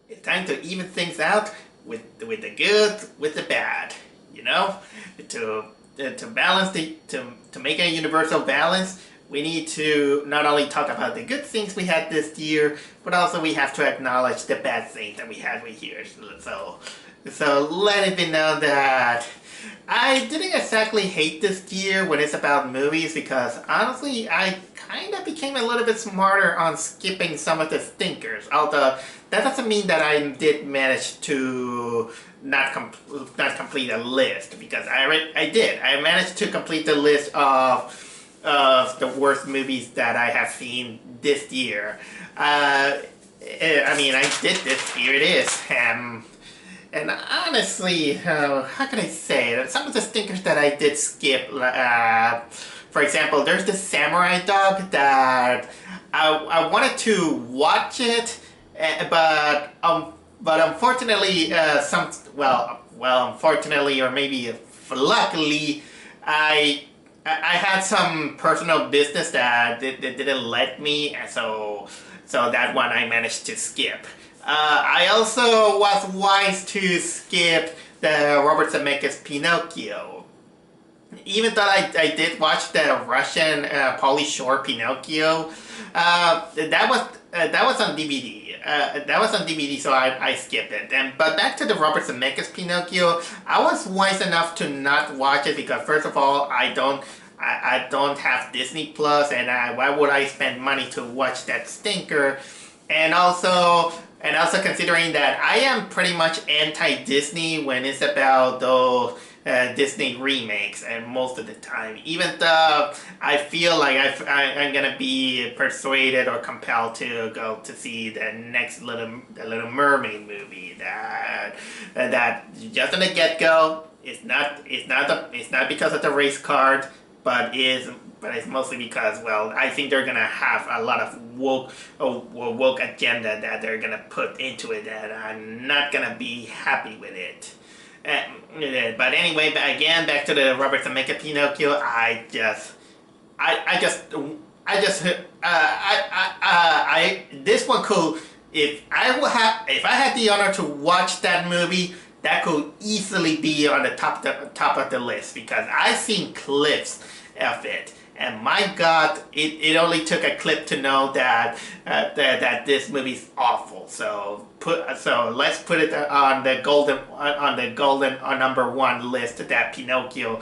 It's time to even things out with the good with the bad. You know, to to balance to make a universal balance. We need to not only talk about the good things we had this year, but also we have to acknowledge the bad things that we had with here. So let it be known that I didn't exactly hate this year when it's about movies because honestly I kind of became a little bit smarter on skipping some of the stinkers. Although that doesn't mean that I did manage to not complete a list because I did. I managed to complete the list of the worst movies that I have seen this year. I mean, I did this. Here it is. And honestly, how can I say it? Some of the stinkers that I did skip, for example, there's this samurai dog that I wanted to watch it, but unfortunately, unfortunately, or maybe luckily, I I had some personal business that didn't let me, and so that one I managed to skip. I also was wise to skip the Robert Zemeckis Pinocchio. Even though I did watch the Russian Pauly Shore Pinocchio, that was on DVD. That was on DVD, so I skipped it. But back to the Robert Zemeckis Pinocchio, I was wise enough to not watch it because first of all, I don't have Disney Plus, and why would I spend money to watch that stinker? And also considering that I am pretty much anti-Disney when it's about those Disney remakes, and most of the time, even though I feel like I'm gonna be persuaded or compelled to go to see the next Little Mermaid movie that just on the get-go, it's not because of the race card, but it's mostly because, well, I think they're gonna have a lot of woke agenda that they're gonna put into it that I'm not gonna be happy with it. But anyway, again, back to the Robert Zemeckis Pinocchio. This one could, if I had the honor to watch that movie, that could easily be on the top of the list because I've seen clips of it. And my God, it only took a clip to know that this movie's awful. So let's put it on the golden number one list. That Pinocchio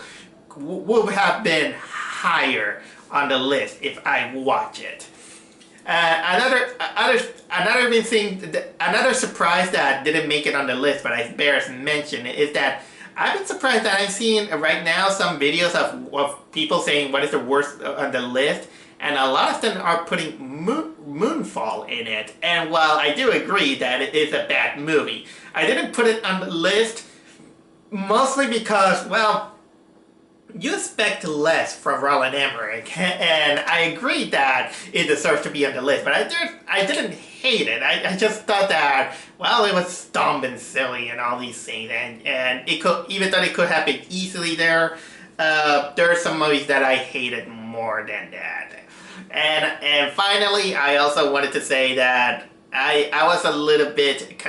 would have been higher on the list if I watch it. Another surprise that didn't make it on the list, but I bears mention is that I've been surprised that I'm seeing right now some videos of people saying what is the worst on the list, and a lot of them are putting Moonfall in it. And while I do agree that it is a bad movie, I didn't put it on the list mostly because, well, you expect less from Roland Emmerich, and I agree that it deserves to be on the list, but I didn't hate it. I just thought that, well, it was dumb and silly and all these things, and it could, even though it could have been easily there are some movies that I hated more than that. And finally, I also wanted to say that I was a little bit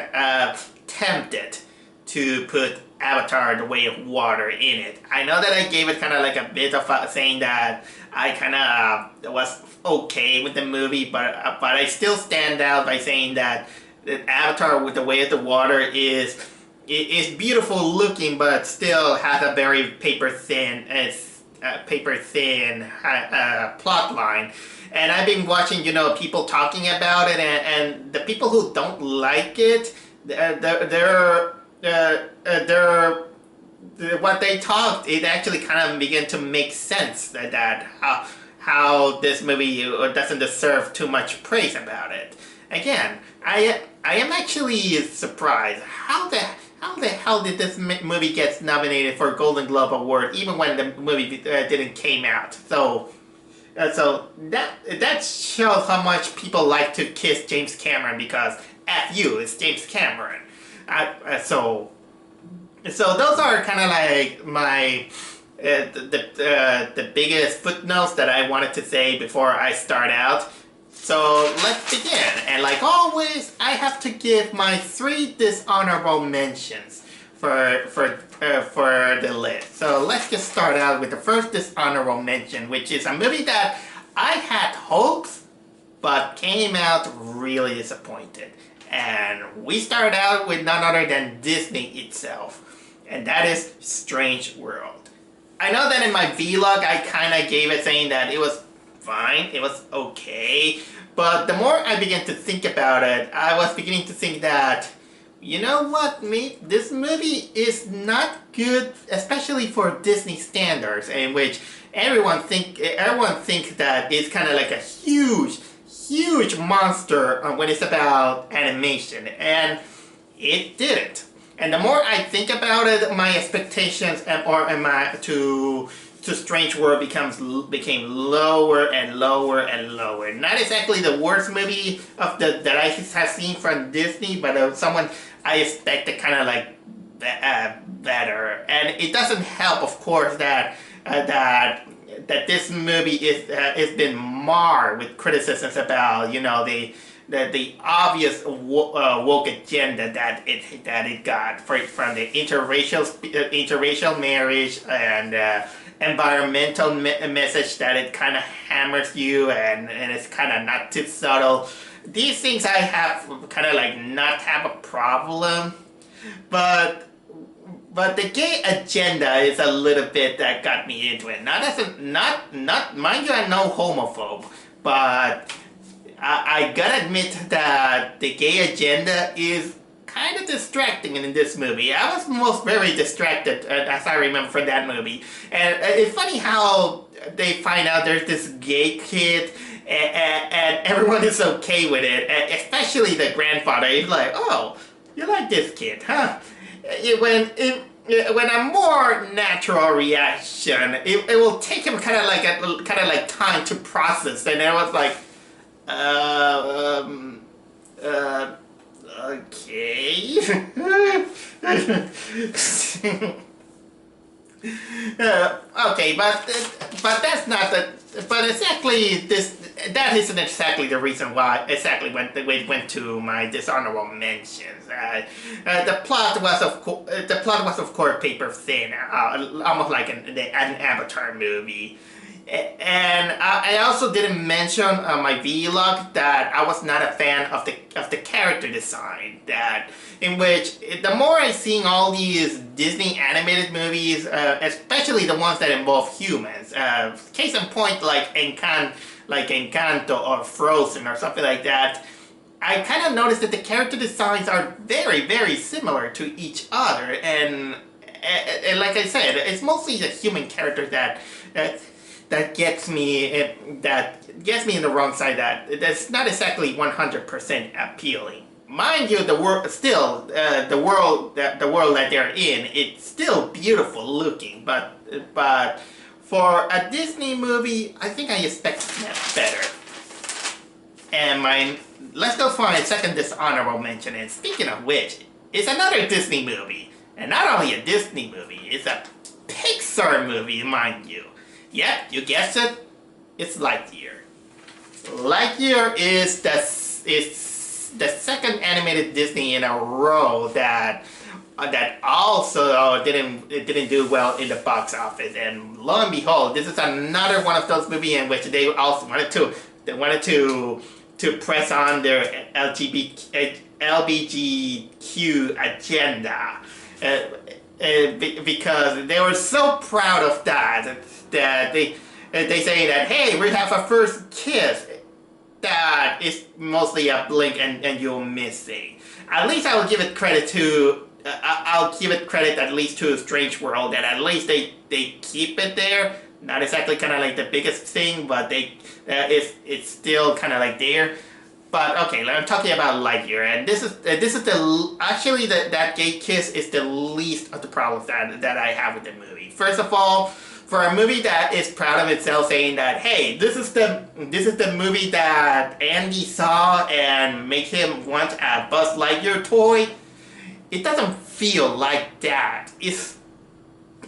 tempted to put Avatar: The Way of Water in it. I know that I gave it kind of like a bit of saying that I kind of was okay with the movie, but I still stand out by saying that Avatar: with The Way of the Water is beautiful looking, but still has a very paper thin plot line. And I've been watching, people talking about it, and the people who don't like it, what they talked, it actually kind of began to make sense that how this movie doesn't deserve too much praise about it. Again, I am actually surprised how the hell did this movie get nominated for a Golden Globe Award even when the movie didn't came out. So that shows how much people like to kiss James Cameron because F you, it's James Cameron. So those are kind of like my the biggest footnotes that I wanted to say before I start out. So let's begin. And like always, I have to give my 3 dishonorable mentions for the list. So let's just start out with the first dishonorable mention, which is a movie that I had hopes, but came out really disappointed. And we start out with none other than Disney itself, and that is Strange World. I know that in my vlog I kind of gave it saying that it was fine, it was okay, but the more I began to think about it, I was beginning to think that, you know what, this movie is not good, especially for Disney standards, in which everyone thinks that it's kind of like a huge monster when it's about animation, and it didn't. And the more I think about it, my expectations to Strange World became lower and lower and lower. Not exactly the worst movie that I have seen from Disney, but someone I expected kind of like better. And it doesn't help, of course, that this movie is been marred with criticisms about, you know, the obvious woke agenda that it got from the interracial marriage and environmental message that it kind of hammers you, and it's kind of not too subtle. These things I have kind of like not have a problem, but the gay agenda is a little bit that got me into it. Not mind you, I'm no homophobe, but I gotta admit that the gay agenda is kind of distracting in this movie. I was very distracted as I remember from that movie. And it's funny how they find out there's this gay kid and everyone is okay with it, especially the grandfather. He's like, oh, you like this kid, huh? When a more natural reaction, it will take him kind of like time to process, and I was like, okay. Okay, but that's not the. But exactly this. That isn't exactly the reason why we went to my dishonorable mentions. The plot was of course paper thin, almost like an Avatar movie. And I also didn't mention on my vlog that I was not a fan of the character design. That in which the more I seen all these Disney animated movies, especially the ones that involve humans, case in point like Encanto or Frozen or something like that, I kind of noticed that the character designs are very similar to each other, and like I said, it's mostly the human characters that gets me in the wrong side. That's not exactly 100% appealing. Mind you, the world that they're in, it's still beautiful looking, but for a Disney movie, I think I expected better. And let's go for my second dishonorable mention. And speaking of which, it's another Disney movie, and not only a Disney movie, it's a Pixar movie, mind you. Yep, you guessed it, it's Lightyear. Lightyear is the second animated Disney in a row that also didn't do well in the box office. And lo and behold, this is another one of those movies in which they also wanted to press on their LGBTQ agenda, because they were so proud of that they say that, hey, we have our first kiss that is mostly a blink and you'll miss it. At least I will give it credit to I'll give it credit at least to Strange World, that at least they keep it there. Not exactly kind of like the biggest thing, but it's still kind of like there. But okay, I'm talking about Lightyear, and this is that gay kiss is the least of the problems that I have with the movie. First of all, for a movie that is proud of itself, saying that, hey, this is the movie that Andy saw and make him want a Buzz Lightyear toy, it doesn't feel like that. It's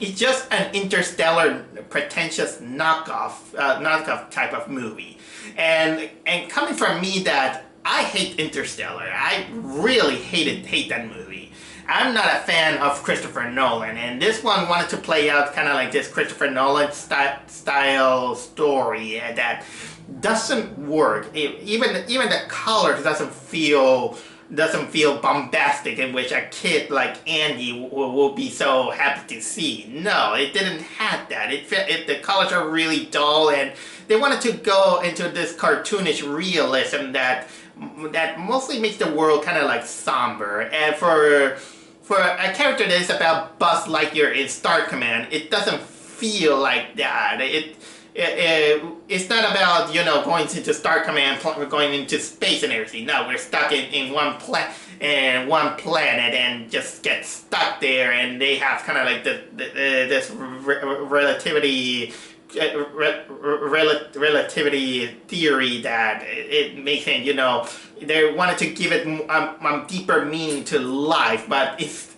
just an interstellar, pretentious knockoff type of movie. And coming from me that I hate Interstellar. I really hate that movie. I'm not a fan of Christopher Nolan, and this one wanted to play out kind of like this Christopher Nolan style story that doesn't work. Even the colors doesn't feel bombastic, in which a kid like Andy will be so happy to see. No, it didn't have that. The colors are really dull, and they wanted to go into this cartoonish realism that mostly makes the world kind of like somber. And for a character that is about Buzz Lightyear in Star Command, it doesn't feel like that. It's not about, going into Star Command, going into space and everything. No, we're stuck in one planet and just get stuck there, and they have kind of like this relativity theory that it makes it, they wanted to give it deeper meaning to life, but it's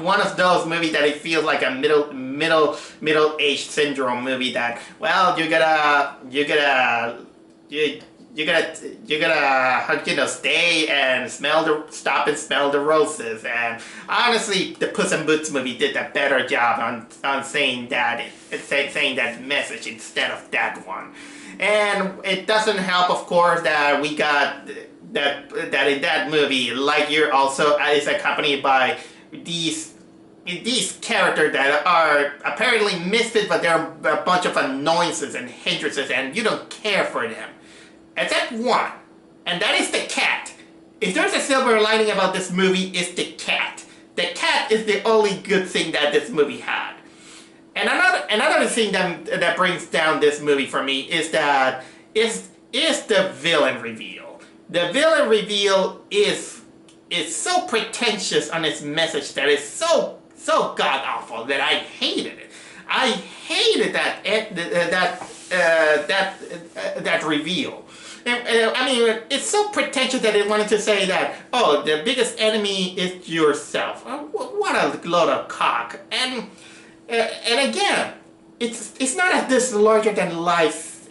one of those movies that it feels like a middle-aged syndrome movie that, well, you gotta stay and stop and smell the roses. And honestly, the Puss in Boots movie did a better job on saying that message instead of that one. And it doesn't help, of course, that we got that in that movie, Lightyear also is accompanied by these characters that are apparently misfits, but they're a bunch of annoyances and hindrances, and you don't care for them. Except one, and that is the cat. If there's a silver lining about this movie, it's the cat. The cat is the only good thing that this movie had. And another thing that brings down this movie for me is that is the villain reveal. The villain reveal is so pretentious on its message that it's so god awful that I hated it. I hated that reveal. I mean, it's so pretentious that it wanted to say that, oh, the biggest enemy is yourself. What a load of cock. And again, it's not this larger than life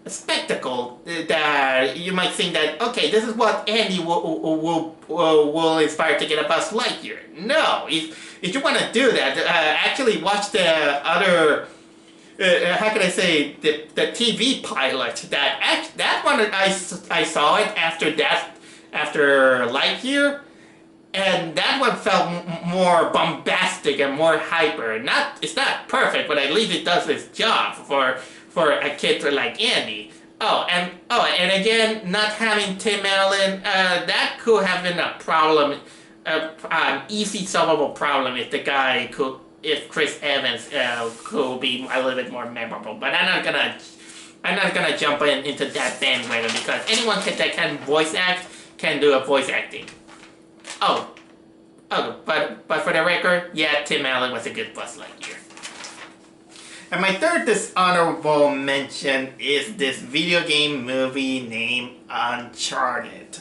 spectacle that you might think that, okay, this is what Andy will inspire to get a Buzz Lightyear. No, if you want to do that, actually watch the other. How can I say, the TV pilot that one I saw it after Lightyear, and that one felt more bombastic and more hyper. It's not perfect, but at least it does its job for a kid like Andy. And again, not having Tim Allen, that could have been a problem, an easy solvable problem if Chris Evans could be a little bit more memorable. But I'm not gonna jump into that bandwagon, because anyone that can voice act can do a voice acting. But for the record, yeah, Tim Allen was a good Buzz Lightyear. And my third dishonorable mention is this video game movie named Uncharted.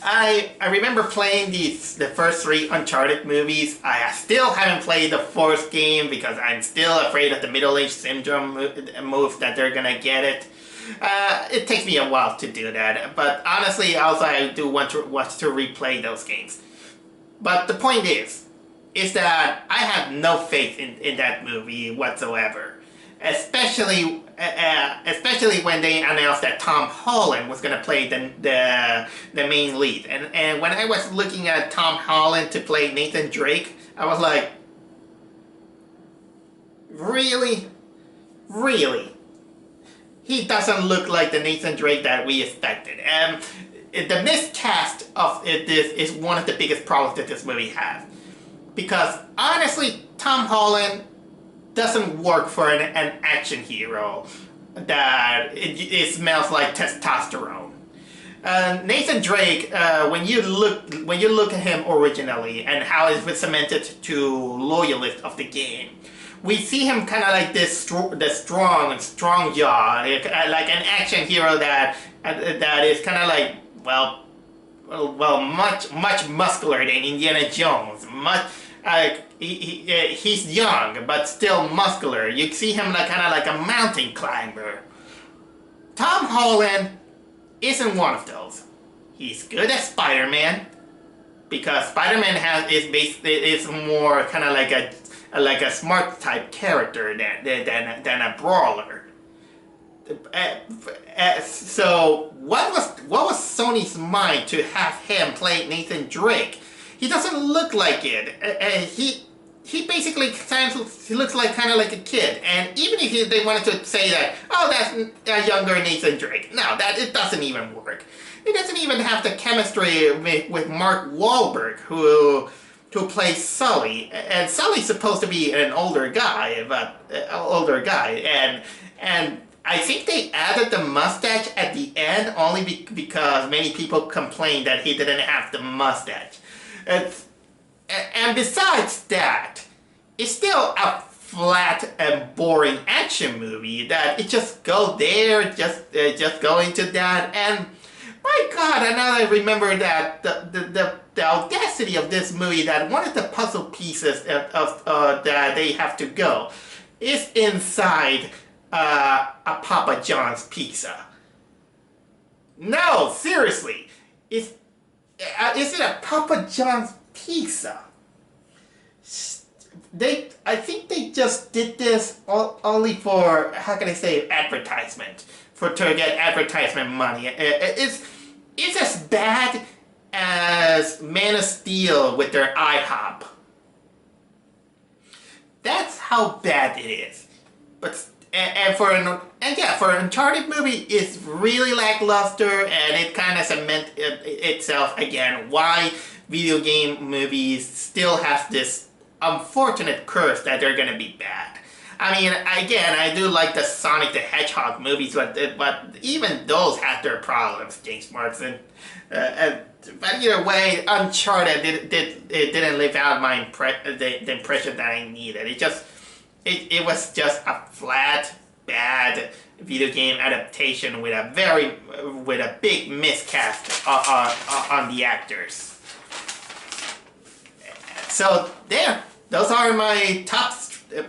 I remember playing the first 3 Uncharted movies. I still haven't played the 4th game because I'm still afraid of the middle-aged syndrome move that they're gonna get it. It takes me a while to do that, but honestly, also I do want to replay those games. But the point is that I have no faith in that movie whatsoever. Especially when they announced that Tom Holland was gonna play the main lead, and when I was looking at Tom Holland to play Nathan Drake, I was like, really? He doesn't look like the Nathan Drake that we expected, and the miscast of this is one of the biggest problems that this movie has, because honestly, Tom Holland doesn't work for an action hero that it smells like testosterone. Nathan Drake, when you look at him originally and how it was cemented to loyalists of the game, we see him kind of like this strong jaw, like an action hero that is kind of like, well, much muscular than Indiana Jones, he's young but still muscular. You see him like kind of like a mountain climber. Tom Holland isn't one of those. He's good at Spider-Man because Spider-Man is more kind of like a smart type character than a brawler. So what was Sony's mind to have him play Nathan Drake? He doesn't look like it. He basically he looks like kind of like a kid. And even if they wanted to say that, oh, that's a younger Nathan Drake, no, it doesn't even work. It doesn't even have the chemistry with Mark Wahlberg, who plays Sully. And Sully's supposed to be an older guy, and I think they added the mustache at the end only because many people complained that he didn't have the mustache. And besides that, it's still a flat and boring action movie that it just go there, just go into that, and my God, and now I remember that the audacity of this movie, that one of the puzzle pieces of that they have to go is inside a Papa John's pizza. No, seriously, is it a Papa John's pizza? I think they just did this only for, how can I say, advertisement, to get advertisement money. It's as bad as Man of Steel with their IHOP. That's how bad it is. But for an Uncharted movie, it's really lackluster, and it kind of cements itself again why video game movies still have this unfortunate curse that they're gonna be bad. I mean, again, I do like the Sonic the Hedgehog movies, but even those had their problems, James Marsden. But either way, Uncharted didn't live out the impression that I needed. It was just a flat, bad video game adaptation with a big miscast on the actors. So there, those are my top.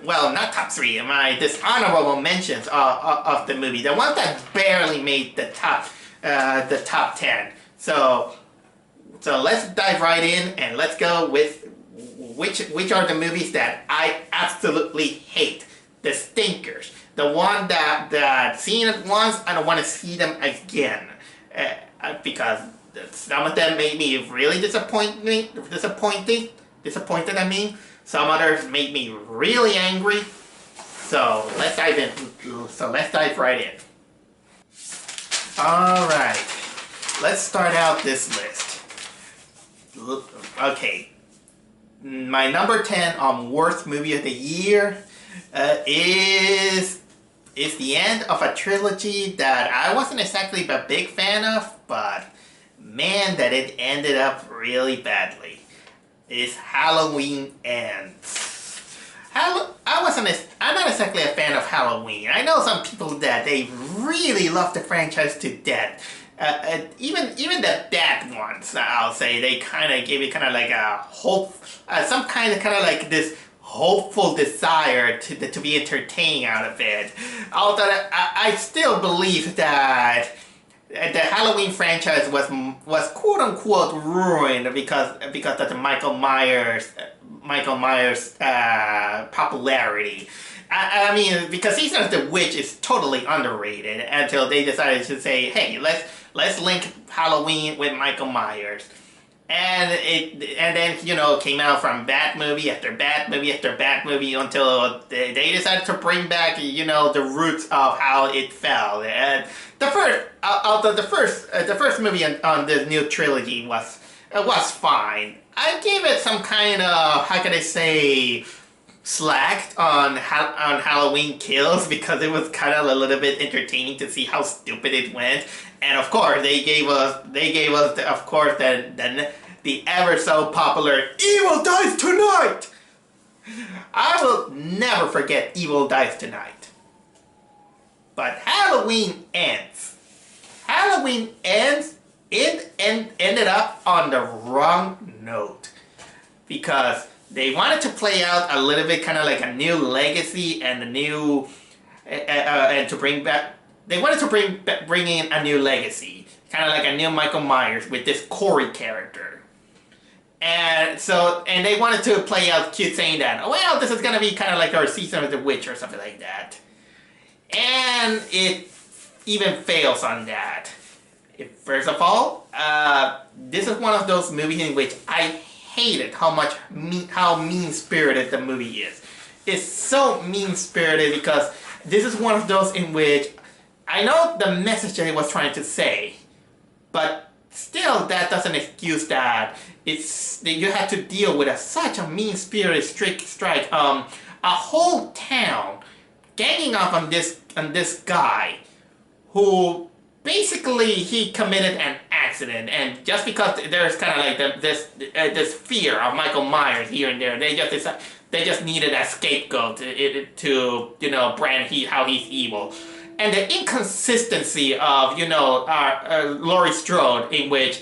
Well, not top 3, my dishonorable mentions of the movie. The ones that barely made the top 10. So let's dive right in and let's go with which are the movies that I absolutely hate. The stinkers. The one that seeing it once, I don't want to see them again. Because some of them made me really disappointed. I mean. Some others made me really angry. So let's dive right in. Alright. Let's start out this list. Okay. My number 10 on worst movie of the year is the end of a trilogy that I wasn't exactly a big fan of, but man, that it ended up really badly. Is Halloween Ends. I'm not exactly a fan of Halloween. I know some people that they really love the franchise to death. Even the bad ones, I'll say, they kind of gave it kind of like a hope, some kind of like this hopeful desire to be entertaining out of it. Although I still believe that the Halloween franchise was quote unquote ruined because of the Michael Myers popularity. I mean, because Season of the Witch is totally underrated until they decided to say, hey, let's link Halloween with Michael Myers. And then came out from bad movie after bad movie after bad movie until they decided to bring back the roots of how it fell. And the first movie on this new trilogy was fine. I gave it some kind of, how can I say, slack on Halloween Kills because it was kind of a little bit entertaining to see how stupid it went. And of course, they gave us of course the ever so popular Evil Dies Tonight. I will never forget Evil Dies Tonight. But Halloween Ends. It ended up on the wrong note because They wanted to play out a little bit kind of like a new legacy and a new, and to bring back, they wanted to bring in a new legacy. Kind of like a new Michael Myers with this Corey character. And so, and they wanted to play out cute saying that, well, this is going to be kind of like our season of the witch or something like that. And it even fails on that. First of all, this is one of those movies in which I hated how mean-spirited the movie is. It's so mean-spirited because this is one of those in which I know the message that it was trying to say, but still that doesn't excuse that. It's that you have to deal with such a mean-spirited strike. A whole town ganging up on this guy who basically he committed an accident, and just because there's kind of like this fear of Michael Myers here and there, they just needed a scapegoat to you know, brand how he's evil. And the inconsistency of, you know, Laurie Strode, in which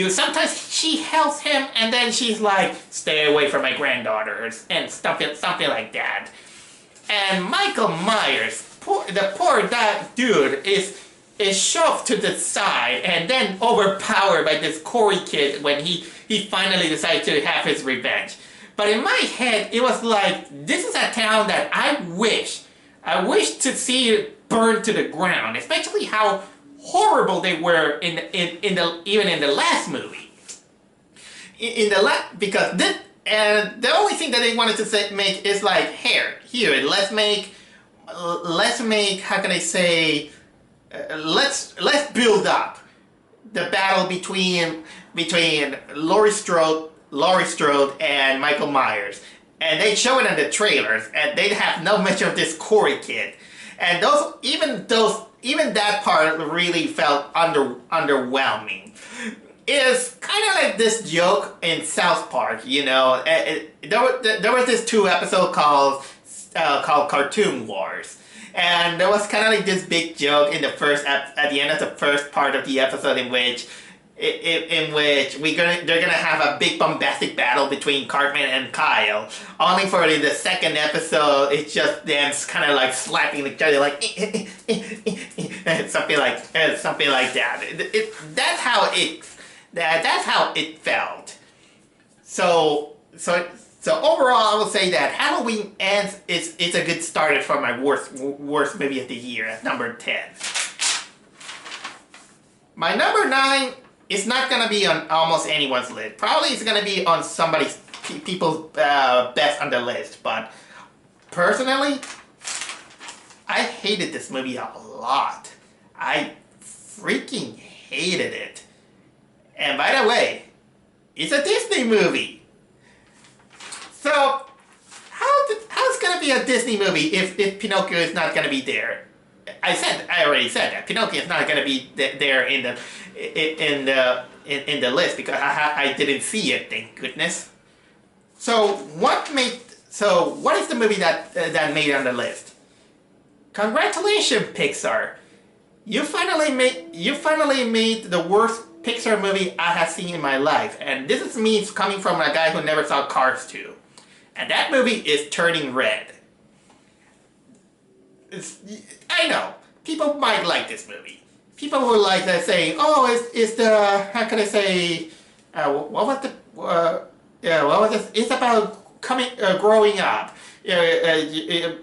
sometimes she helps him and then she's like, stay away from my granddaughters and something like that. And Michael Myers, the poor that dude is shoved to the side and then overpowered by this Corey kid when he finally decided to have his revenge. But in my head, it was like, this is a town that I wish to see it burned to the ground, especially how horrible they were even in the last movie. Because this, and the only thing that they wanted to make is like, here, let's make, how can I say, let's build up the battle between Laurie Strode and Michael Myers, and they show it in the trailers, and they have no mention of this Corey kid, and even that part really felt underwhelming. It's kind of like this joke in South Park, you know. There was this 2 episode called Cartoon Wars. And there was kind of like this big joke in at the end of the first part of the episode in which they're gonna have a big bombastic battle between Cartman and Kyle. Only for in the second episode, it's just them kind of like slapping each other like something like that. That's how it felt. So overall, I will say that Halloween Ends it's a good starter for my worst movie of the year at number 10. My number 9 is not gonna be on almost anyone's list. Probably it's gonna be on people's best on the list. But personally, I hated this movie a lot. I freaking hated it. And by the way, it's a Disney movie. So, how's it gonna be a Disney movie if Pinocchio is not gonna be there? I already said that Pinocchio is not gonna be there in the list because I didn't see it. Thank goodness. So what is the movie that made it on the list? Congratulations, Pixar! You finally made the worst Pixar movie I have seen in my life, and this is me coming from a guy who never saw Cars 2. And that movie is Turning Red. I know, people might like this movie. People will like that saying, oh, it's the, how can I say, what was this? It's about growing up. It's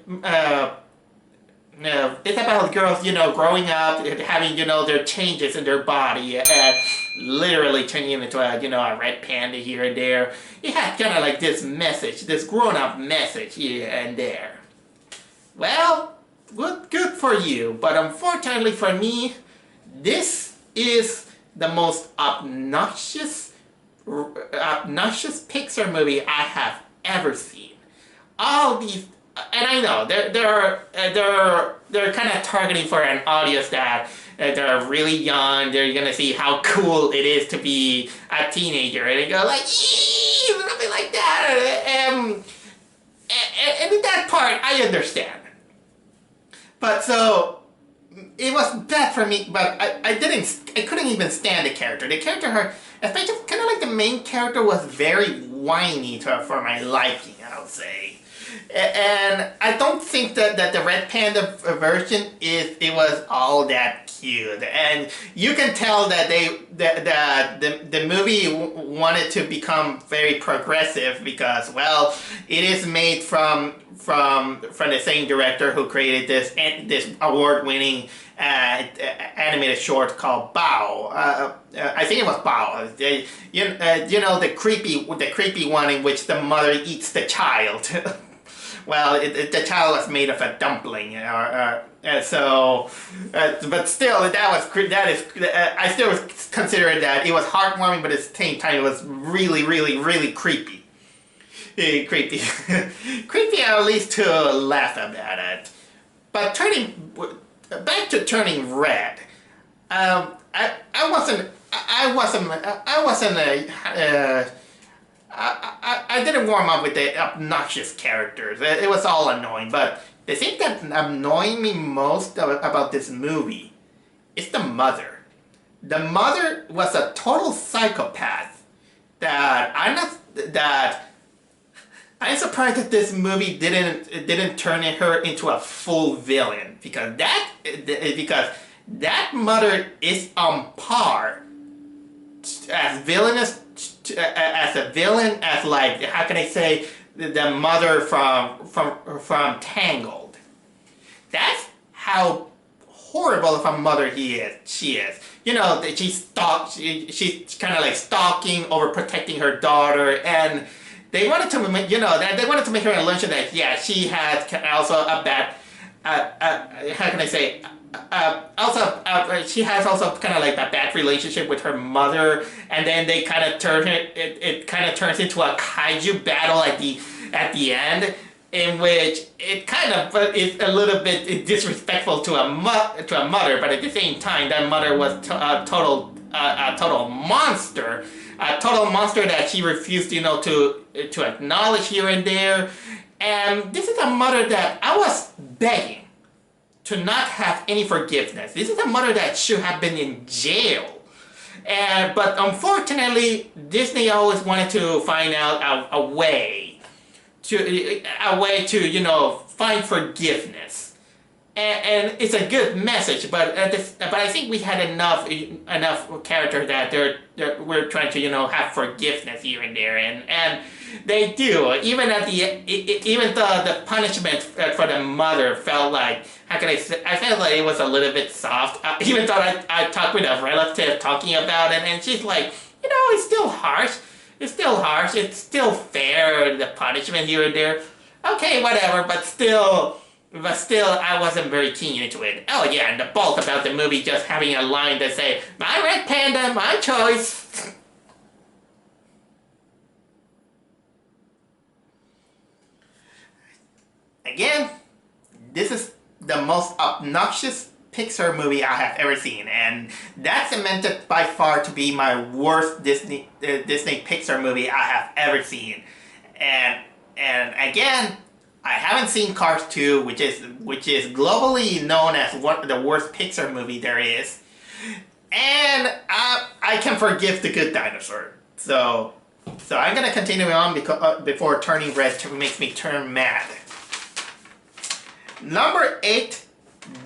about girls, you know, growing up, having, you know, their changes in their body, and literally turning into a, you know, a red panda here and there. It had kind of like this message, this grown-up message here and there. Well, good for you, but unfortunately for me, this is the most obnoxious Pixar movie I have ever seen. All these, and I know they're kind of targeting for an audience that they're really young. They're gonna see how cool it is to be a teenager, and they go like, something like that. And in that part, I understand. But so it was bad for me. But I couldn't even stand the character. The character, especially kind of like the main character, was very whiny for my liking, I would say. And I don't think that the Red Panda version it was all that cute. And you can tell that the movie wanted to become very progressive because, well, it is made from the same director who created this award-winning animated short called Bao. I think it was Bao. You know, the creepy one in which the mother eats the child. Well, the child was made of a dumpling, but still, I still consider that it was heartwarming, but at the same time, it was really, really, really creepy. Creepy, creepy at least to laugh about it. But back to Turning Red, I didn't warm up with the obnoxious characters. It was all annoying, but the thing that annoyed me most about this movie is the mother. The mother was a total psychopath. I'm surprised that this movie didn't turn her into a full villain, because that mother is on par as villainous as a villain as, like, how can I say, the mother from Tangled. That's how horrible of a mother she is. You know, she's kind of like stalking, overprotecting her daughter, and they wanted to make, they wanted to make her an illusion that, yeah, she has also a bad, how can I say, she has also kind of like a bad relationship with her mother, and then they kind of turn it kind of turns into a kaiju battle at the end, in which it kind of is a little bit disrespectful to a mother, but at the same time, that mother was a total monster. A total monster that she refused, to acknowledge here and there. And this is a mother that I was begging to not have any forgiveness. This is a mother that should have been in jail. But unfortunately, Disney always wanted to find out a way to find forgiveness. And it's a good message, but I think we had enough character that we're trying to have forgiveness here and there, and they do. Even the punishment for the mother felt like, how can I say, I felt like it was a little bit soft. Even though I talked with a relative talking about it, and she's like, it's still harsh. It's still harsh. It's still fair, the punishment here and there. Okay, whatever, but still, I wasn't very keen into it. Oh yeah, and the bulk about the movie just having a line that say, "My red panda, my choice." Again, this is the most obnoxious Pixar movie I have ever seen, and that's cemented by far to be my worst Disney Pixar movie I have ever seen. And again, I haven't seen Cars 2, which is globally known as one of the worst Pixar movie there is. And I can forgive The Good Dinosaur. So I'm gonna continue on before Turning Red makes me turn mad. Number 8.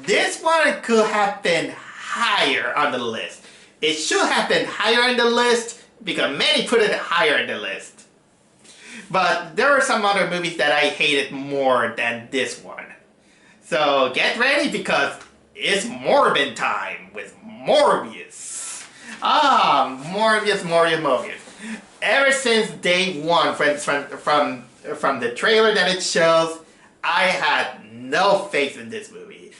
This one could have been higher on the list. It should have been higher on the list because many put it higher on the list. But there are some other movies that I hated more than this one. So get ready because it's Morbid time with Morbius. Morbius. Ever since day one, from the trailer that it shows, I had no faith in this movie.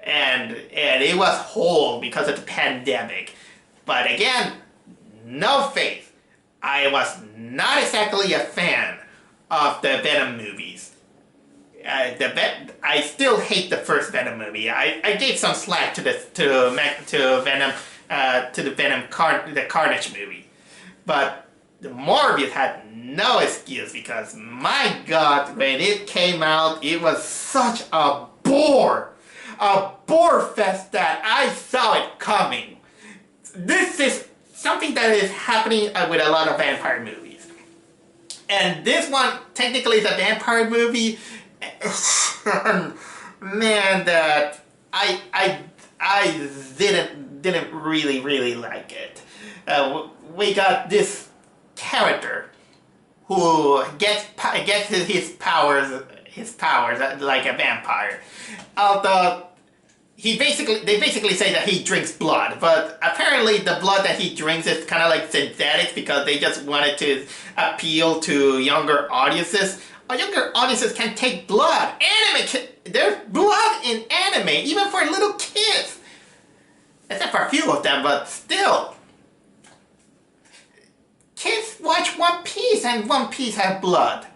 And it was whole because of the pandemic. But again, no faith. I was not exactly a fan of the Venom movies. I still hate the first Venom movie. I gave some slack to the Carnage movie, but the Morbius had no excuse because, my God, when it came out, it was such a bore fest that I saw it coming. This is something that is happening with a lot of vampire movies. And this one technically is a vampire movie. Man, that I didn't really like it. We got this character who gets his powers like a vampire. Although they basically say that he drinks blood, but apparently the blood that he drinks is kind of like synthetic because they just wanted to appeal to younger audiences. Younger audiences can take blood. There's blood in anime, even for little kids. Except for a few of them, but still. Kids watch One Piece and One Piece have blood.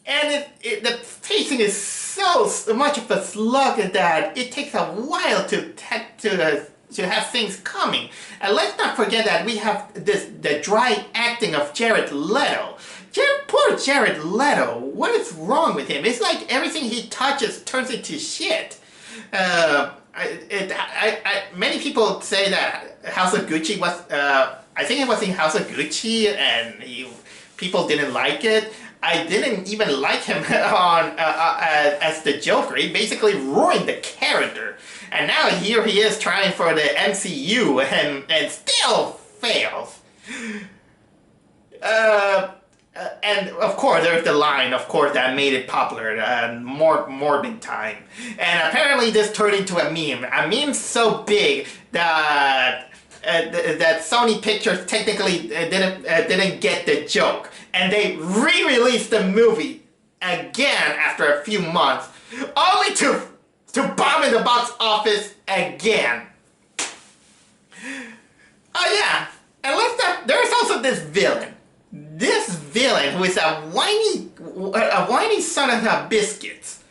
And the pacing is so much of a slug that it takes a while to have things coming. And let's not forget that we have the dry acting of Jared Leto. Poor Jared Leto. What is wrong with him? It's like everything he touches turns into shit. Many people say that House of Gucci was, I think it was in House of Gucci, and people didn't like it. I didn't even like him as the Joker. He basically ruined the character. And now here he is trying for the MCU and still fails. And of course, there's the line, of course, that made it popular, morbid time. And apparently this turned into a meme. A meme so big that Sony Pictures technically didn't get the joke. And they re-released the movie again after a few months, only to bomb in the box office again. Oh yeah, and there's also this villain. This villain who is a whiny son of a biscuits,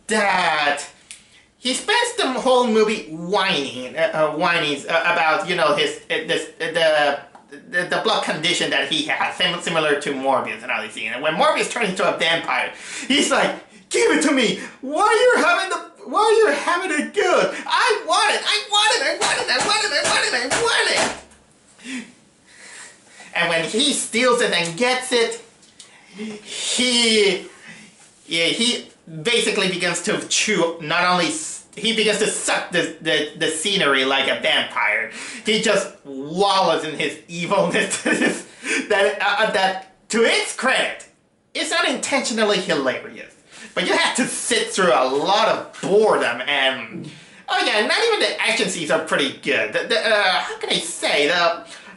that he spends the whole movie whining about, you know, the blood condition that he has, similar to Morbius and all these things. And when Morbius turns into a vampire, he's like, "Give it to me! Why you're having it good? I want it! And when he steals it and gets it, he basically begins to chew, he begins to suck the scenery like a vampire. He just wallows in his evilness. that to its credit, it's unintentionally hilarious. But you have to sit through a lot of boredom and... Oh yeah, not even the action scenes are pretty good. How can I say?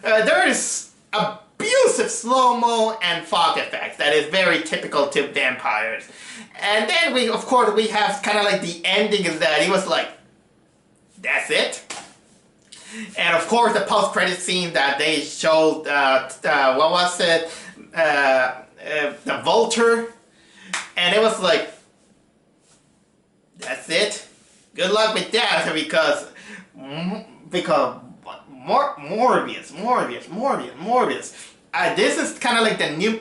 There is abusive slow-mo and fog effects that is very typical to vampires. And then we have kind of like the ending is that he was like, that's it. And of course the post-credit scene that they showed, what was it? The Vulture. And it was like, that's it. Good luck with that, because Morbius. This is kind of like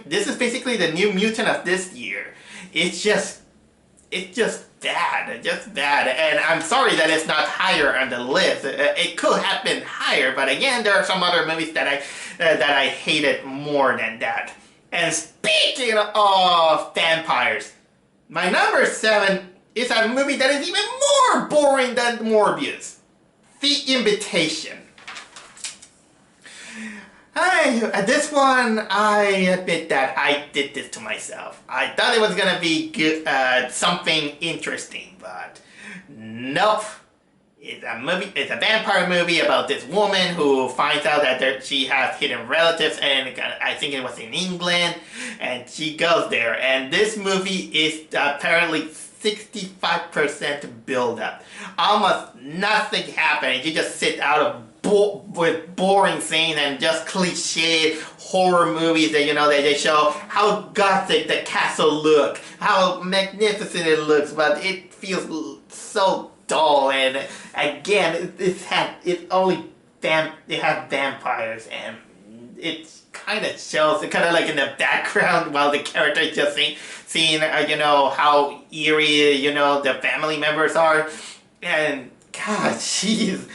this is basically the new mutant of this year. It's just bad, and I'm sorry that it's not higher on the list. It could have been higher, but again, there are some other movies that I hated more than that. And speaking of vampires, my number 7 is a movie that is even more boring than Morbius. The Invitation. This one, I admit that I did this to myself. I thought it was gonna be good, something interesting, but nope. It's a vampire movie about this woman who finds out that she has hidden relatives, and I think it was in England, and she goes there. And this movie is apparently 65% build-up. Almost nothing happening. You just sit out with boring scenes and just cliche horror movies that, you know, they show how gothic the castle looks, how magnificent it looks, but it feels so dull. And again, it has vampires, and it kind of shows it kind of like in the background while the character is just seeing you know, how eerie, you know, the family members are. And God, jeez,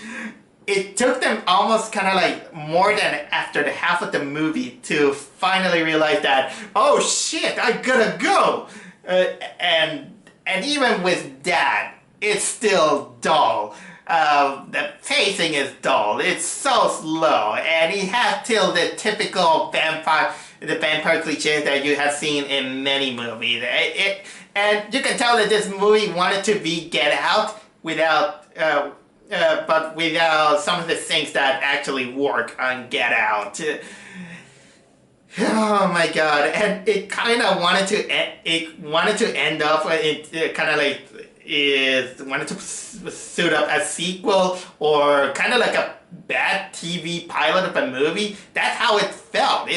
it took them almost kind of like more than after the half of the movie to finally realize that, oh shit, I gotta go. And even with that, it's still dull. The pacing is dull. It's so slow, and he has still the typical the vampire cliches that you have seen in many movies. And you can tell that this movie wanted to be Get Out without, but without some of the things that actually work on Get Out. Oh my god! And it kind of wanted to end up. It kind of like wanted to suit up a sequel or kind of like a bad TV pilot of a movie. That's how it felt.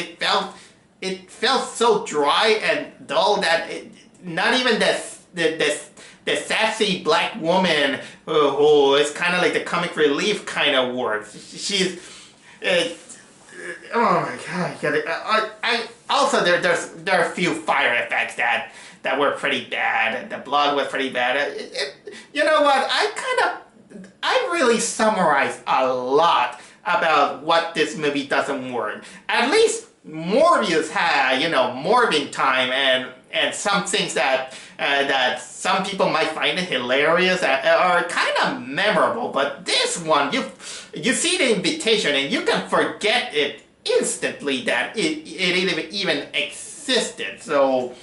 It felt so dry and dull that not even the sassy black woman who is kind of like the comic relief kind of works. She's oh my god! I also there are a few fire effects that were pretty bad. The blood was pretty bad. You know what? I really summarized a lot about what this movie doesn't work. At least Morbius had, Morbin time and some things that some people might find it hilarious are kind of memorable. But this one, you see the invitation and you can forget it instantly that it even existed. So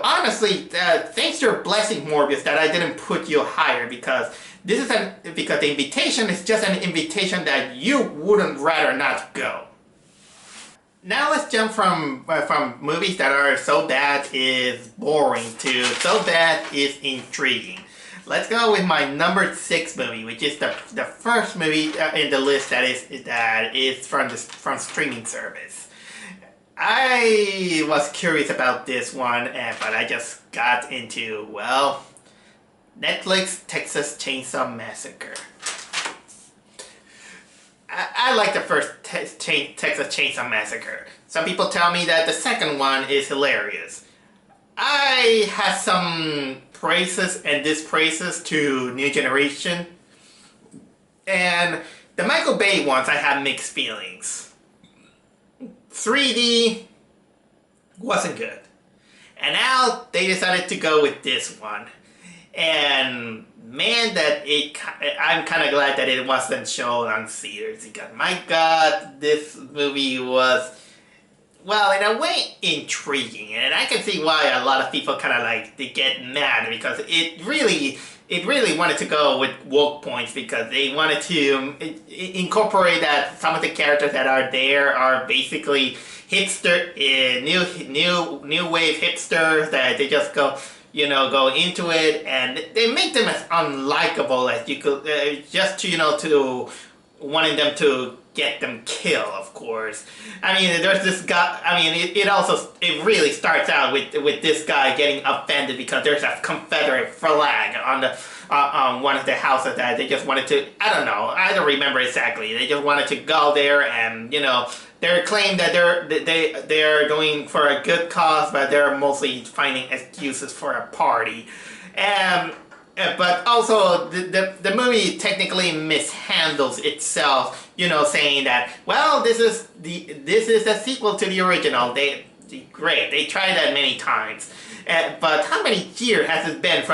honestly, thanks to your blessing, Morbius, that I didn't put you higher because because the invitation is just an invitation that you wouldn't rather not go. Now let's jump from movies that are so bad is boring to so bad is intriguing. Let's go with my number 6 movie, which is the first movie in the list that is from streaming service. I was curious about this one, but I just got into, well, Netflix Texas Chainsaw Massacre. I like the first Texas Chainsaw Massacre. Some people tell me that the second one is hilarious. I have some praises and dispraises to New Generation. And the Michael Bay ones, I have mixed feelings. 3D wasn't good. And now they decided to go with this one. And man, I'm kind of glad that it wasn't shown on theaters because my god, this movie was, well, in a way, intriguing, and I can see why a lot of people kind of like they get mad because it really wanted to go with woke points because they wanted to incorporate that some of the characters that are there are basically hipster, new wave hipsters that they just go into it, and they make them as unlikable as you could, just to wanting them to get them killed, of course. I mean, there's this guy, I mean, it really starts out with this guy getting offended because there's a Confederate flag on one of the houses that they just wanted to, I don't remember exactly, they just wanted to go there and, they claim that they're doing for a good cause, but they're mostly finding excuses for a party. But also the movie technically mishandles itself, saying that, well, this is a sequel to the original. They tried that many times. But how many years has it been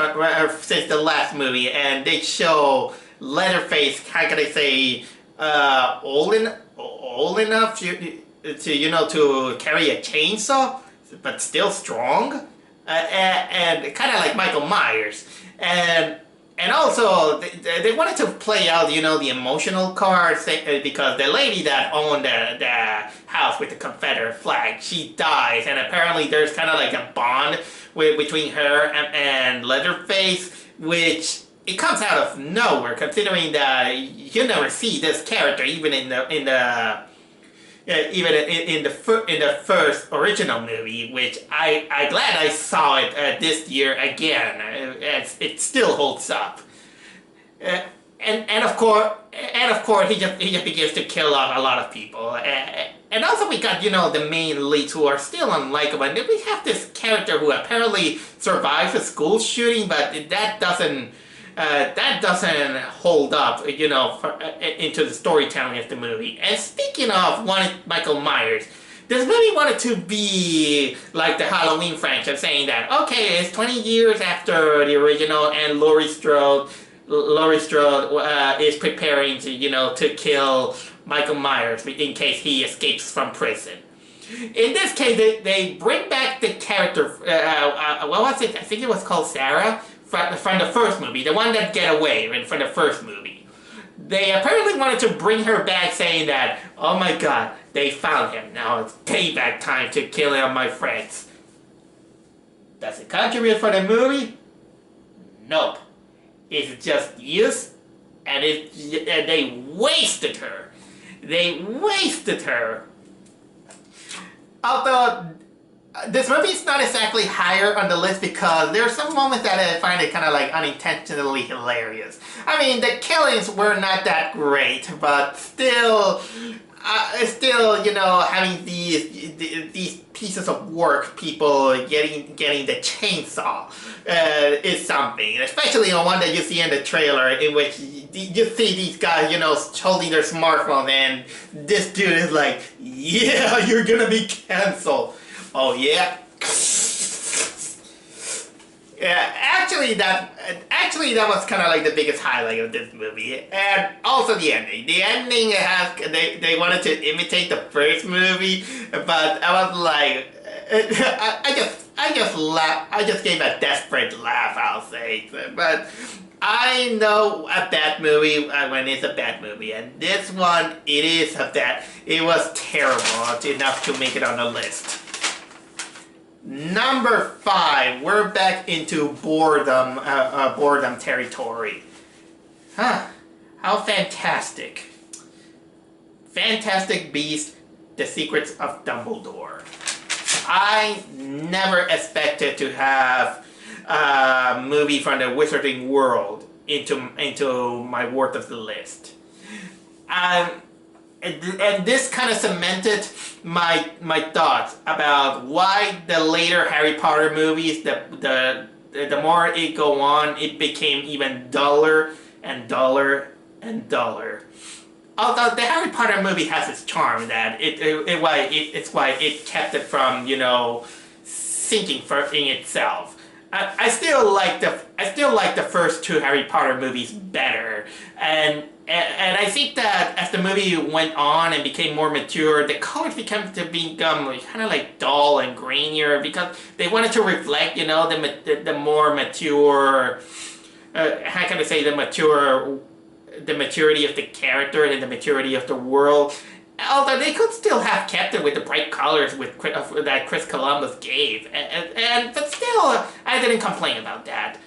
since the last movie? And they show Leatherface, how can I say, old enough to carry a chainsaw, but still strong, and kind of like Michael Myers, and also they wanted to play out the emotional cards because the lady that owned the house with the Confederate flag, she dies, and apparently there's kind of like a bond between her and Leatherface, which it comes out of nowhere, considering that you never see this character even in the first original movie, which I glad I saw it this year again. It still holds up. And of course he just begins to kill off a lot of people. And also we got the main leads who are still unlikable. And then we have this character who apparently survives a school shooting, but that doesn't that doesn't hold up, you know, into the storytelling of the movie. And speaking of Michael Myers, this movie wanted to be like the Halloween franchise, saying that, okay, it's 20 years after the original, and Laurie Strode is preparing to, you know, to kill Michael Myers in case he escapes from prison. In this case, they bring back the character, what was it? I think it was called Sarah, from the first movie, the one that got away from the first movie. They apparently wanted to bring her back, saying that, oh my god, they found him. Now it's payback time to kill all my friends. Does it contribute for the movie? Nope. It's just use, and they wasted her. They wasted her. Although this movie is not exactly higher on the list because there are some moments that I find it kind of like unintentionally hilarious. I mean, the killings were not that great, but still, you know, having these pieces of work, people getting the chainsaw is something. Especially on one that you see in the trailer, in which you see these guys, you know, holding their smartphone, and this dude is like, "Yeah, you're gonna be canceled." Oh yeah. Yeah, actually that was kind of like the biggest highlight of this movie, and also the ending. The ending has they wanted to imitate the first movie, but I was like, I just gave a desperate laugh, I'll say. But I know a bad movie when it's a bad movie, and this one it was terrible enough to make it on the list. Number 5, we're back into boredom territory. Huh? How fantastic! Fantastic Beasts: The Secrets of Dumbledore. I never expected to have a movie from the Wizarding world into my worth of the list. And this kind of cemented my thoughts about why the later Harry Potter movies, the more it go on, it became even duller and duller and duller. Although the Harry Potter movie has its charm, that it's why it kept it from, you know, sinking in itself. I still like the first 2 Harry Potter movies better, and I think that as the movie went on and became more mature, the colors become kind of like dull and grainier because they wanted to reflect, you know, the more mature, how can I say, the maturity of the character and the maturity of the world. Although they could still have kept it with the bright colors that Chris Columbus gave, but still, I didn't complain about that.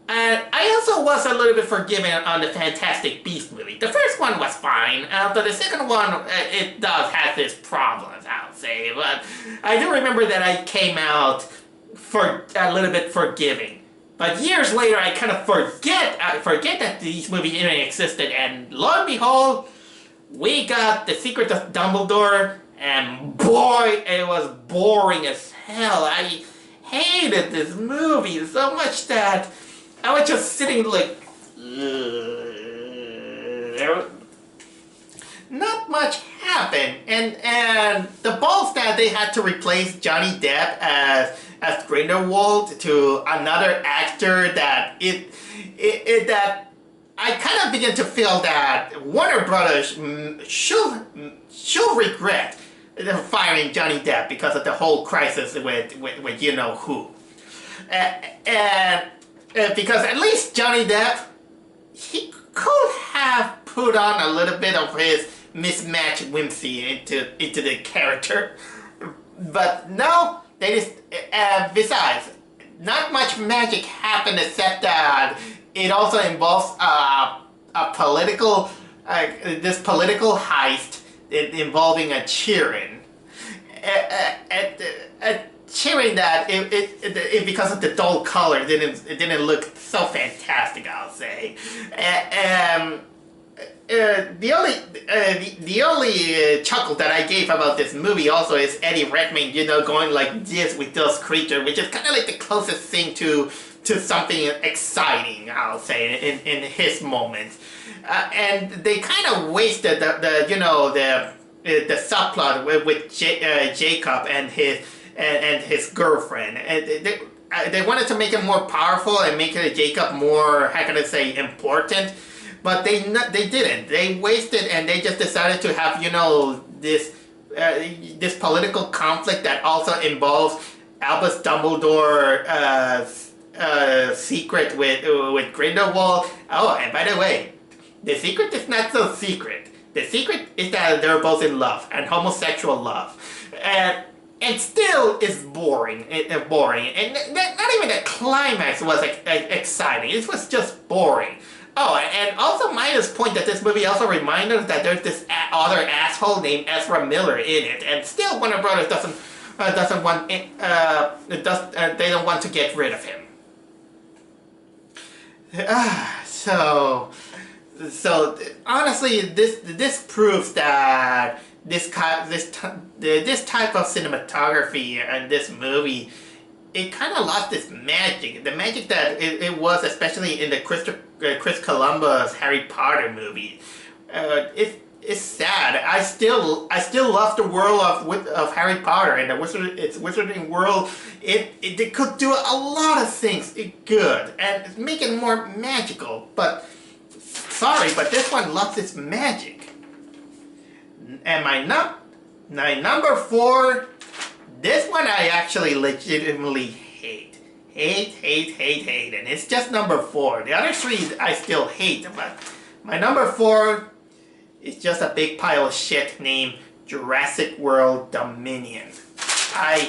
I also was a little bit forgiving on the Fantastic Beasts movie. The first one was fine, but the second one, it does have its problems, I would say. But I do remember that I came out for a little bit forgiving. But years later, I kind of forget that these movies even existed, and lo and behold, we got The Secret of Dumbledore, and boy, it was boring as hell. I hated this movie so much that I was just sitting like, not much happened, and the balls that they had to replace Johnny Depp as Grindelwald to another actor that that I kind of begin to feel that Warner Brothers should regret firing Johnny Depp because of the whole crisis with you know who, and because at least Johnny Depp, he could have put on a little bit of his mismatched whimsy into the character, but no, they just besides, not much magic happened except that it also involves a political heist involving a cheering. Cheering that it because of the dull color it didn't look so fantastic, I'll say. The only chuckle that I gave about this movie also is Eddie Redmayne, you know, going like this with those creatures, which is kind of like the closest thing to to something exciting, I'll say, in his moments. And they kind of wasted the subplot with Jacob and his girlfriend. And they wanted to make it more powerful and make it Jacob more, how can I say, important. But they didn't. They wasted, and they just decided to have, this political conflict that also involves Albus Dumbledore's secret with Grindelwald. Oh, and by the way, the secret is not so secret. The secret is that they're both in love, and homosexual love. And still it's boring. Boring. And not even the climax was exciting. It was just boring. Oh, and also Maya's point that this movie also reminded us that there's this other asshole named Ezra Miller in it, and still Warner Brothers doesn't want they don't want to get rid of him. So honestly, this proves that this type of cinematography and this movie, it kind of lost its magic. The magic that it was, especially in the Chris Columbus Harry Potter movie. It's sad. I still love the world of Harry Potter and its wizarding world. It could do a lot of things good and make it more magical. But sorry, but this one lost its magic. And my number 4. This one I actually legitimately hate. Hate, and it's just number 4. The other 3 I still hate, but my number 4 is just a big pile of shit named Jurassic World Dominion. I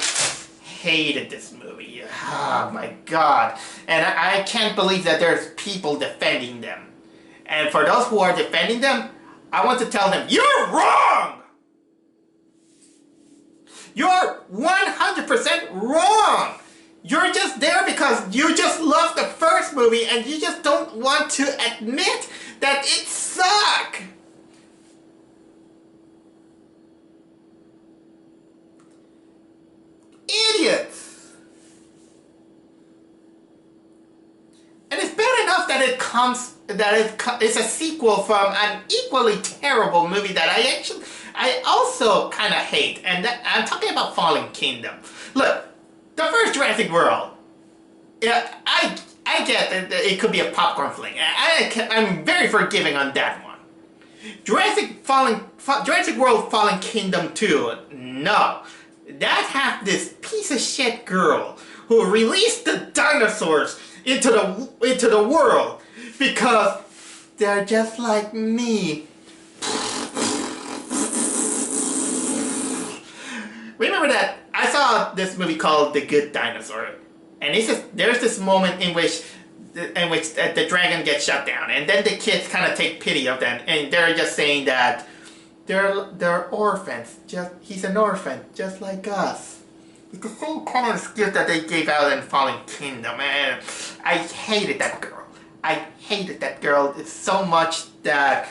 hated this movie. Oh my god. And I can't believe that there's people defending them. And for those who are defending them, I want to tell them, you're wrong! You're 100% wrong! You're just there because you just love the first movie and you just don't want to admit that it sucked! Idiots! And it's bad enough that it's a sequel from an equally terrible movie that I also kind of hate, and I'm talking about Fallen Kingdom. Look, the first Jurassic World, I get that it could be a popcorn fling. I'm very forgiving on that one. Jurassic World Fallen Kingdom 2, no. That had this piece of shit girl who released the dinosaurs into the world because they're just like me. Remember that I saw this movie called The Good Dinosaur, and there's this moment in which the dragon gets shut down, and then the kids kind of take pity of them, and they're just saying that they're orphans. He's an orphan, just like us. It's the same kind of excuse that they gave out in Fallen Kingdom, and I hated that girl. I hated that girl so much that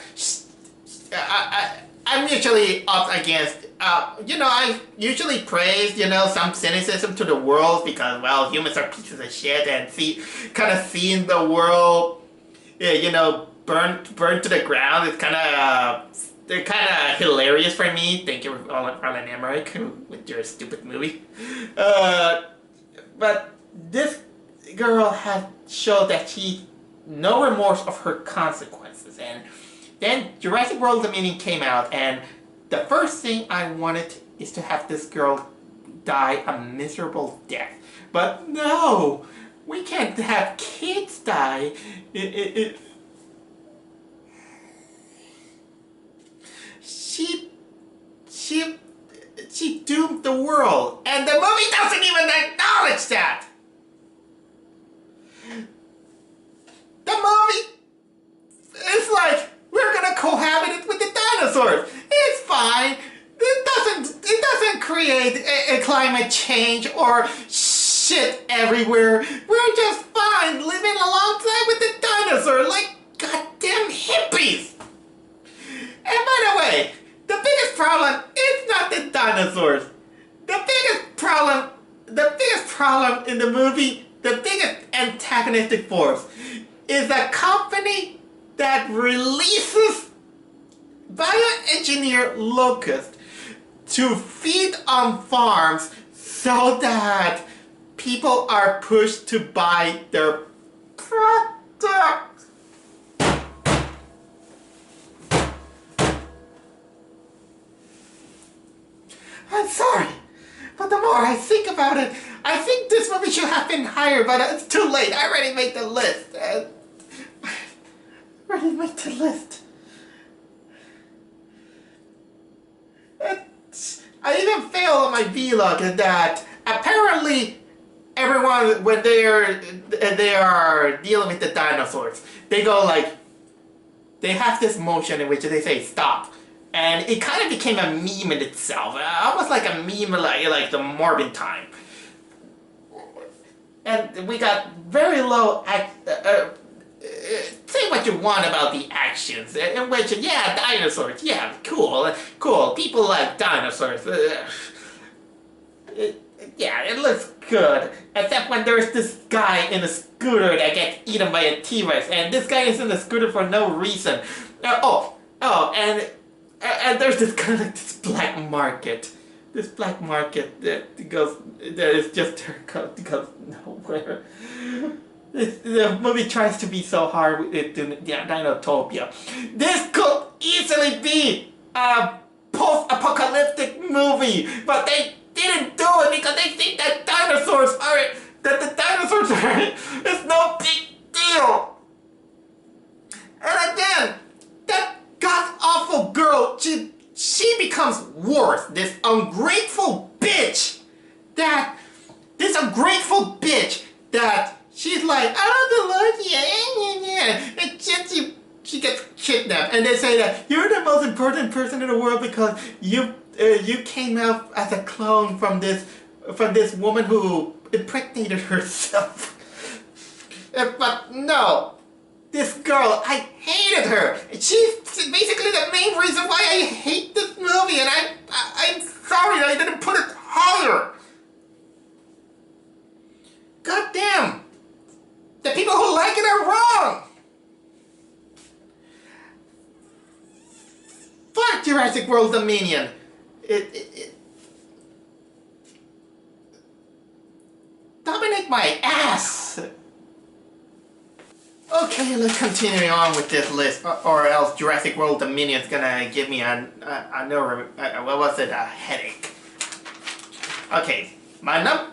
I'm usually up against, I usually praise, some cynicism to the world because, well, humans are pieces of shit and seeing the world, burn to the ground is they're kind of hilarious for me. Thank you, Roland Emmerich, with your stupid movie. But this girl has showed that she no remorse of her consequences, and then Jurassic World Dominion came out, and the first thing I wanted is to have this girl die a miserable death. But no, we can't have kids die. She doomed the world, and the movie doesn't even acknowledge that. The movie is like, we're gonna cohabit with the dinosaurs. It's fine. It doesn't create a climate change or shit everywhere. We're just fine living alongside with the dinosaur like goddamn hippies. And by the way, the biggest problem is not the dinosaurs. The biggest problem in the movie, the biggest antagonistic force is a company that releases bioengineered locusts to feed on farms so that people are pushed to buy their products. I'm sorry, but the more I think about it, I think this movie should have been higher, but it's too late. I already made the list. I even failed on my vlog in that apparently everyone, when they are dealing with the dinosaurs, they go like, they have this motion in which they say stop. And it kind of became a meme in itself, almost like a meme like the Morbid time. And we got very low say what you want about the actions, in which, yeah, dinosaurs, yeah, cool, people like dinosaurs. Yeah, it looks good, except when there's this guy in a scooter that gets eaten by a T-Rex, and this guy is in the scooter for no reason. And there's this kind of like this black market that is just goes nowhere. The movie tries to be so hard with Dinotopia. This could easily be a post-apocalyptic movie, but they didn't do it because they think that the dinosaurs are it's no big deal. And again, that god-awful girl, she becomes worse. This ungrateful bitch that she's like, I don't know, and she gets kidnapped, and they say that you're the most important person in the world because you came out as a clone from this woman who impregnated herself. But no, this girl, I hated her. She's basically the main reason why I hate this movie, and I'm sorry that I didn't put it higher. God damn. The people who like it are wrong! Fuck Jurassic World Dominion! Dominate my ass! Okay, let's continue on with this list, or else Jurassic World Dominion is gonna give me a headache. Okay.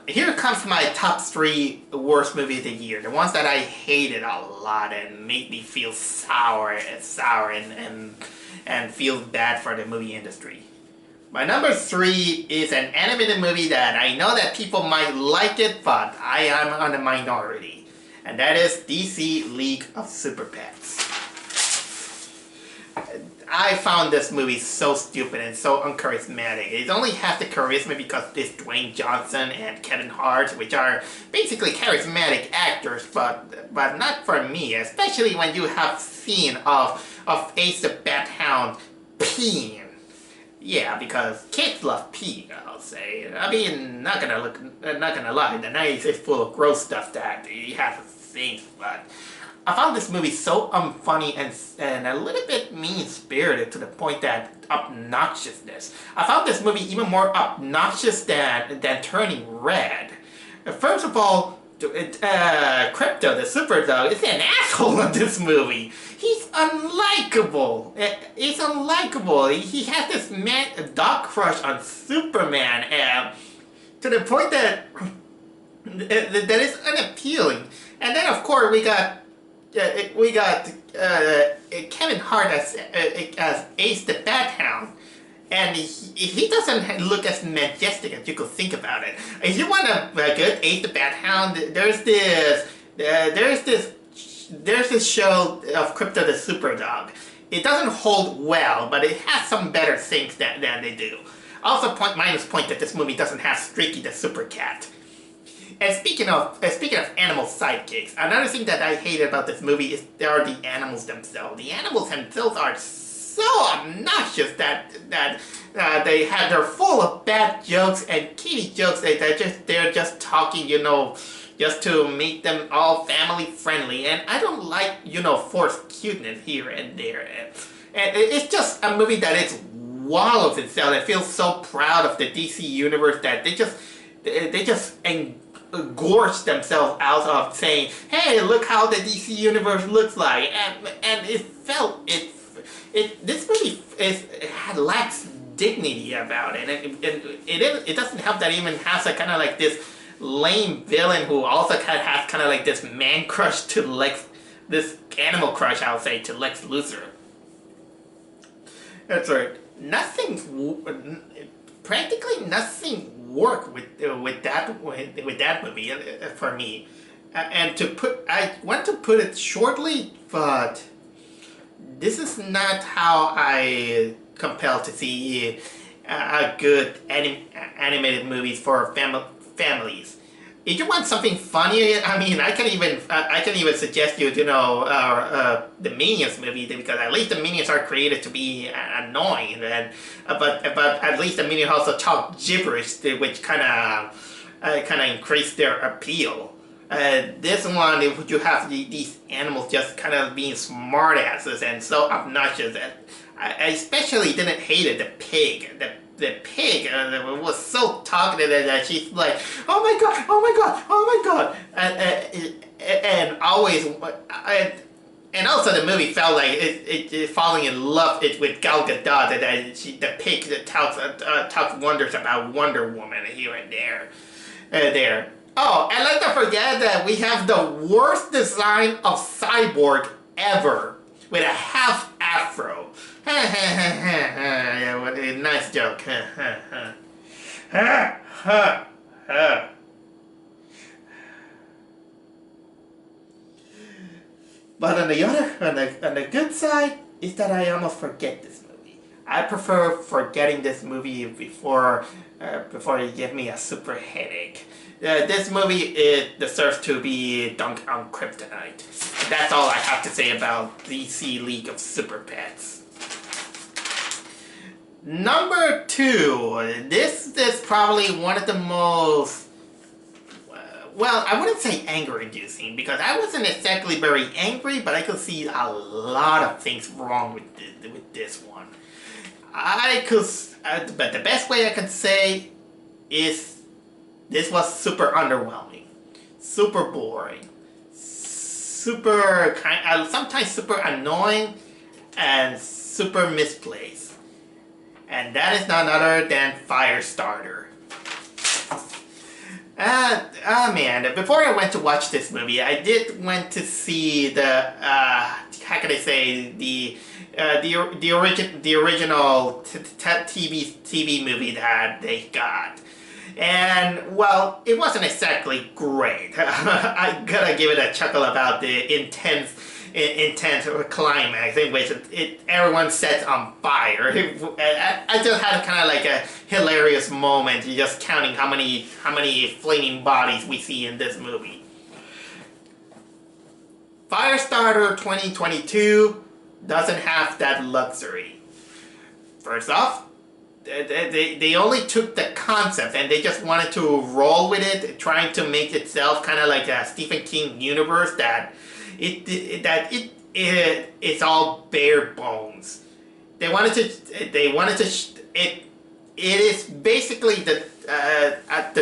Here comes my top 3 worst movies of the year. The ones that I hated a lot and made me feel sour and feel bad for the movie industry. My number 3 is an animated movie that I know that people might like it, but I am on the minority. And that is DC League of Super Pets. I found this movie so stupid and so uncharismatic. It only has the charisma because it's Dwayne Johnson and Kevin Hart, which are basically charismatic actors, but not for me, especially when you have scene of Ace the Bat Hound peeing. Yeah, because kids love peeing, I'll say. I mean, not gonna lie, the 90s is full of gross stuff that you have to think, but I found this movie so unfunny and a little bit mean-spirited to the point that obnoxiousness. I found this movie even more obnoxious than Turning Red. First of all, Crypto, the super dog, is an asshole in this movie. He's unlikable. He has this dog crush on Superman, to the point that is unappealing. And then, of course, we got Kevin Hart as Ace the Bat Hound, and he doesn't look as majestic as you could think about it. If you want a good Ace the Bat Hound, there's this show of Crypto the Super Dog. It doesn't hold well, but it has some better things than they do. Also, minus point that this movie doesn't have Streaky the Super Cat. And speaking of animal sidekicks, another thing that I hate about this movie is there are the animals themselves. The animals themselves are so obnoxious that they're full of bad jokes and kitty jokes. They're just talking, just to make them all family friendly. And I don't like, forced cuteness here and there. And it's just a movie that is wallows itself. It feels so proud of the DC universe that they just engorge themselves out of saying, "Hey, look how the DC universe looks like," and this movie lacks dignity about it, and it doesn't help that it even has a kind of like this lame villain who also has kind of like this man crush to this animal crush, I would say, to Lex Luthor. That's right. Practically nothing worked with that movie for me. And I want to put it shortly, but this is not how I compelled to see a good animated movies for families. If you want something funny, I mean, I can even suggest you, the Minions movie, because at least the Minions are created to be annoying, but at least the Minions also talk gibberish, which kind of increase their appeal. This one, you have these animals just kind of being smartasses and so obnoxious. I especially didn't hate it, the pig. The pig was so talkative that she's like, "Oh my god, oh my god, oh my god," and always, and also the movie felt like it falling in love with Gal Gadot. That the pig that talks wonders about Wonder Woman here and there. Oh, and let's not forget that we have the worst design of Cyborg ever, with a half afro. Yeah, what a nice joke. But on the good side is that I almost forget this movie. I prefer forgetting this movie before you give me a super headache. This movie deserves to be dunked on kryptonite. That's all I have to say about DC League of Super Pets. Number 2. This is probably one of the most... well, I wouldn't say anger-inducing, because I wasn't exactly very angry, but I could see a lot of things wrong with this one. But the best way I can say is this was super underwhelming, super boring, sometimes super annoying, and super misplaced. And that is none other than Firestarter. Man, before I went to watch this movie, I did went to see the, how can I say, the original TV movie that they got. And, well, it wasn't exactly great. I gotta give it a chuckle about the intense climax in which everyone sets on fire. I just had kind of like a hilarious moment just counting how many flaming bodies we see in this movie. Firestarter 2022 doesn't have that luxury. First off, they only took the concept and they just wanted to roll with it, trying to make itself kind of like a Stephen King universe that it's all bare bones. It is basically the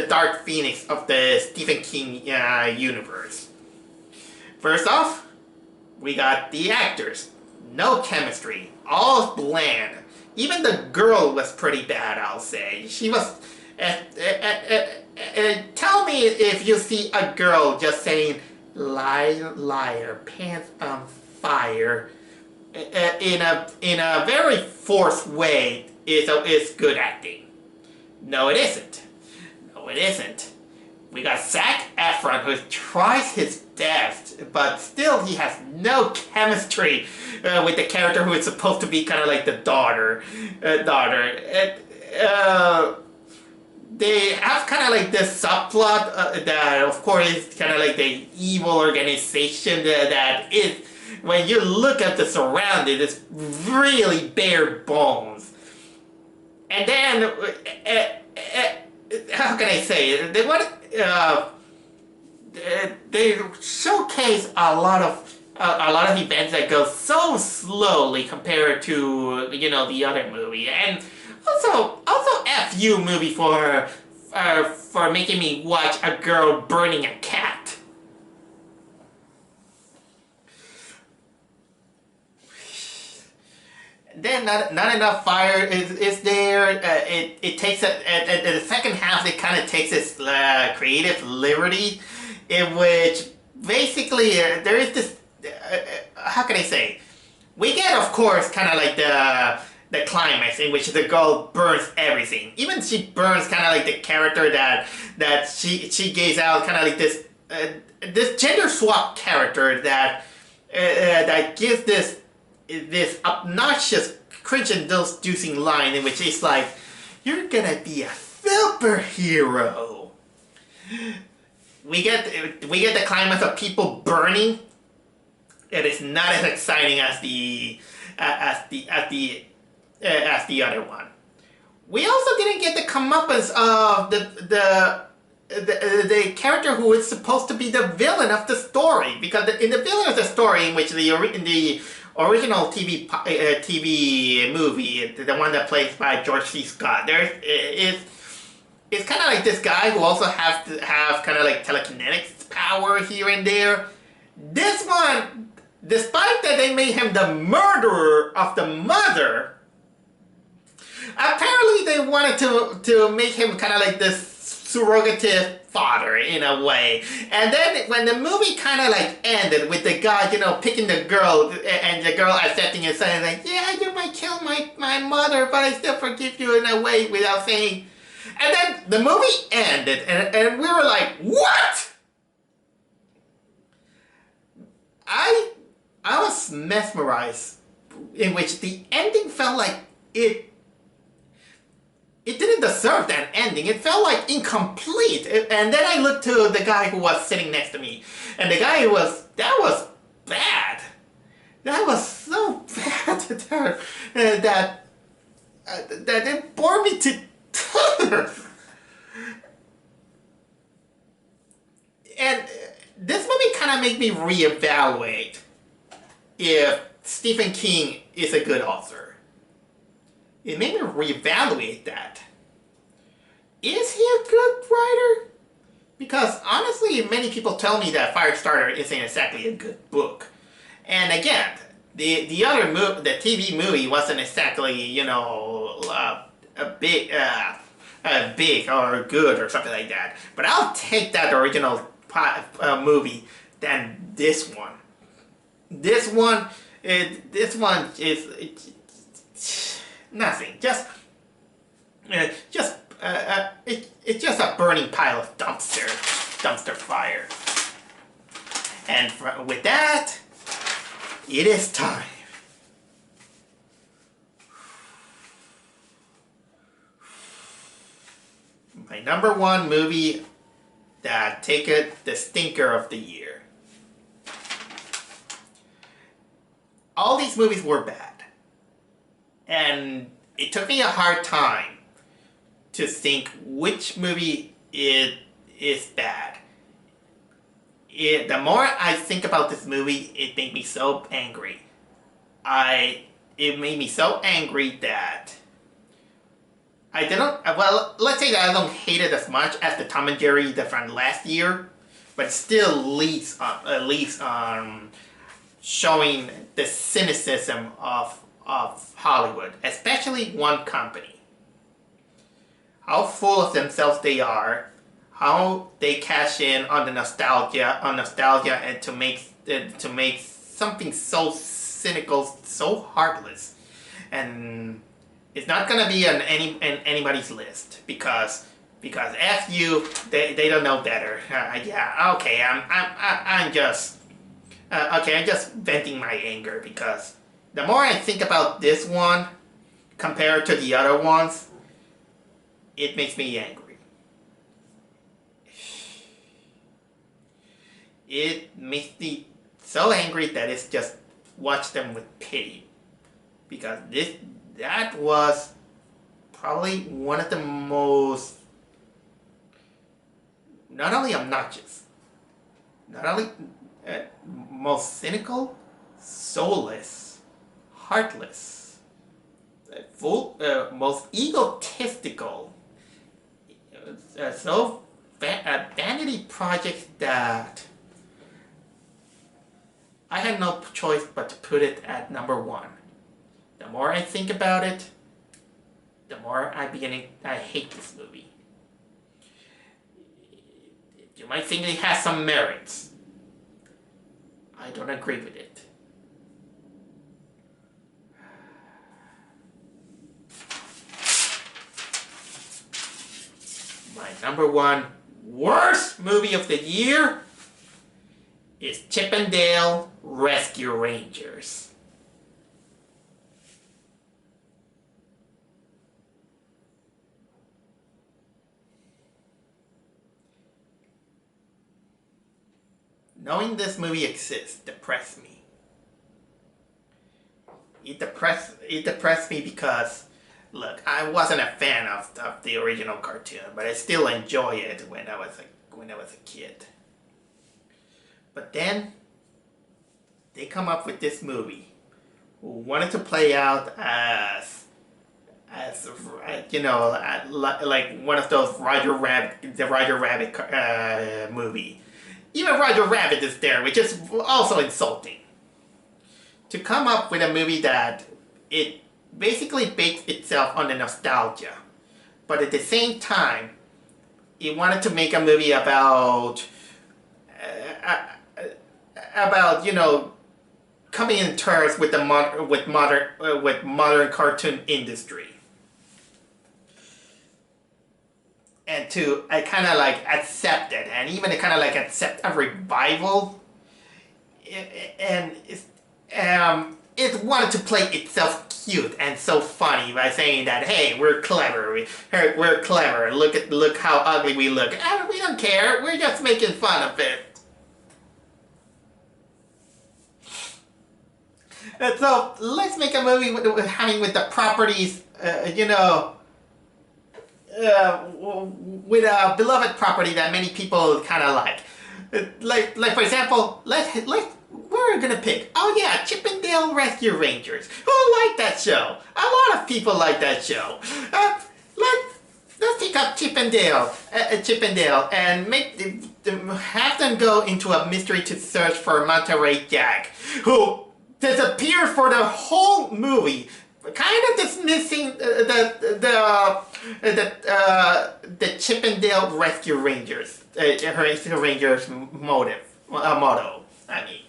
Dark Phoenix of the Stephen King universe. First off, we got the actors. No chemistry. All bland. Even the girl was pretty bad, I'll say. She was... tell me if you see a girl just saying, "Liar, liar, pants on fire," in a very forced way, is good acting. No, it isn't. No, it isn't. We got Zac Efron, who tries his best, but still he has no chemistry with the character who is supposed to be kind of like the daughter. They have kind of like this subplot that, of course, is kind of like the evil organization that is, when you look at the surroundings, it's really bare bones. And then, how can I say it? they showcase a lot of events that go so slowly compared to the other movie, and also F you movie for making me watch a girl burning a cat. Then not enough fire is there. It takes at the second half. It kind of takes its creative liberty, in which basically there is this. How can I say? We get, of course, kind of like the climax in which the girl burns everything. Even she burns kind of like the character that she gives out, kind of like this gender swap character that gives this obnoxious, cringe-inducing line in which it's like, "You're gonna be a superhero." We get the climax of people burning. It is not as exciting as the other one. We also didn't get the comeuppance of the character who is supposed to be the villain of the story, because in the villain of the story, in which in the original TV movie, the one that plays by George C. Scott, it's kind of like this guy who also has to have kind of like telekinetics power here and there. This one, despite that they made him the murderer of the mother, apparently they wanted to make him kind of like this surrogative father in a way. And then when the movie kind of like ended with the guy, picking the girl, and the girl accepting and saying like, "Yeah, you might kill my mother, but I still forgive you," in a way, without saying. And then the movie ended, and we were like, what? I was mesmerized, in which the ending felt like it didn't deserve that ending. It felt like incomplete. And then I looked to the guy who was sitting next to me, and the guy that was bad. That was so bad that it bore me to tears. And this movie kind of made me reevaluate if Stephen King is a good author. It made me reevaluate that. Is he a good writer? Because honestly, many people tell me that Firestarter isn't exactly a good book. And again, the TV movie wasn't exactly, a big or good or something like that. But I'll take that original movie than this one. This one is nothing. It's just a burning pile of dumpster fire. And with that, it is time. My number one movie that take it the stinker of the year. All these movies were bad. And it took me a hard time to think which movie is bad. The more I think about this movie, it made me so angry. It made me so angry that let's say that I don't hate it as much as the Tom and Jerry from last year, but it still leads on showing the cynicism of Hollywood, especially one company. How full of themselves they are, how they cash in on the nostalgia, and to make something so cynical, so heartless. And it's not gonna be on anybody's list because F you, they don't know better. Yeah, okay, I'm just venting my anger, because the more I think about this one compared to the other ones, it makes me angry. It makes me so angry that it's just watch them with pity, because that was probably one of the most, not only obnoxious, Not only most cynical, soulless, heartless, most egotistical, vanity project that I had no choice but to put it at number one. The more I think about it, the more I hate this movie. You might think it has some merits. I don't agree with it. My number one worst movie of the year is Chip 'n Dale Rescue Rangers. Knowing this movie exists depressed me. It depressed me because, look, I wasn't a fan of the original cartoon, but I still enjoy it when I was a kid. But then they come up with this movie who wanted to play out as you know, like one of those Roger Rabbit movie. Even Roger Rabbit is there, which is also insulting. To come up with a movie that it basically bakes itself on the nostalgia, but at the same time, it wanted to make a movie about you know, coming in terms with the modern cartoon industry. And to kind of like accept it, and even to kind of like accept a revival, and it wanted to play itself cute and so funny by saying that, hey, we're clever, we're clever. Look how ugly we look. We don't care. We're just making fun of it. And so let's make a movie with the properties, you know. With a beloved property that many people kind of like for example, we're gonna pick, oh yeah, Chip 'n Dale Rescue Rangers. Who liked that show? A lot of people like that show. Let's pick up Chip 'n Dale, and have them go into a mystery to search for Monterey Jack, who disappeared for the whole movie, kind of dismissing the Chip 'n Dale Rescue Rangers, motto. I mean,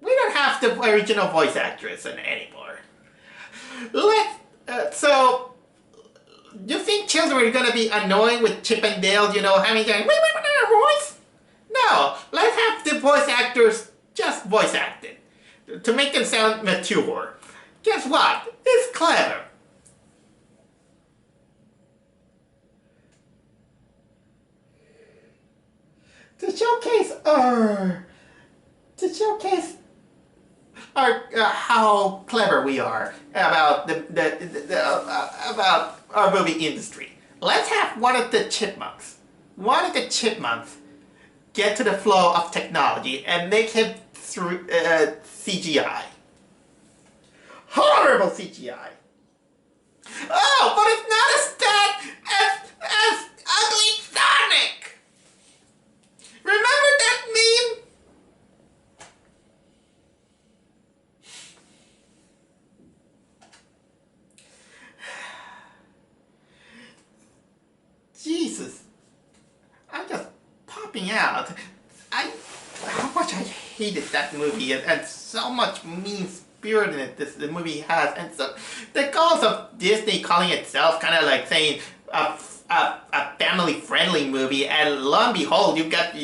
we don't have the original voice actress anymore. So you think children are gonna be annoyed with Chip 'n Dale, you know, having going voice? No, let's have the voice actors just voice acted to make them sound mature. Guess what? It's clever. To showcase how clever we are about about our movie industry. Let's have one of the chipmunks get to the flow of technology and make him through CGI. Horrible CGI. Oh, but it's not as bad as Ugly Sonic. Remember that meme? Jesus, I'm just popping out. How much I hated that movie, and so much mean-spiritedness the movie has, and so the goals of Disney calling itself kind of like saying a family-friendly movie, and lo and behold, you got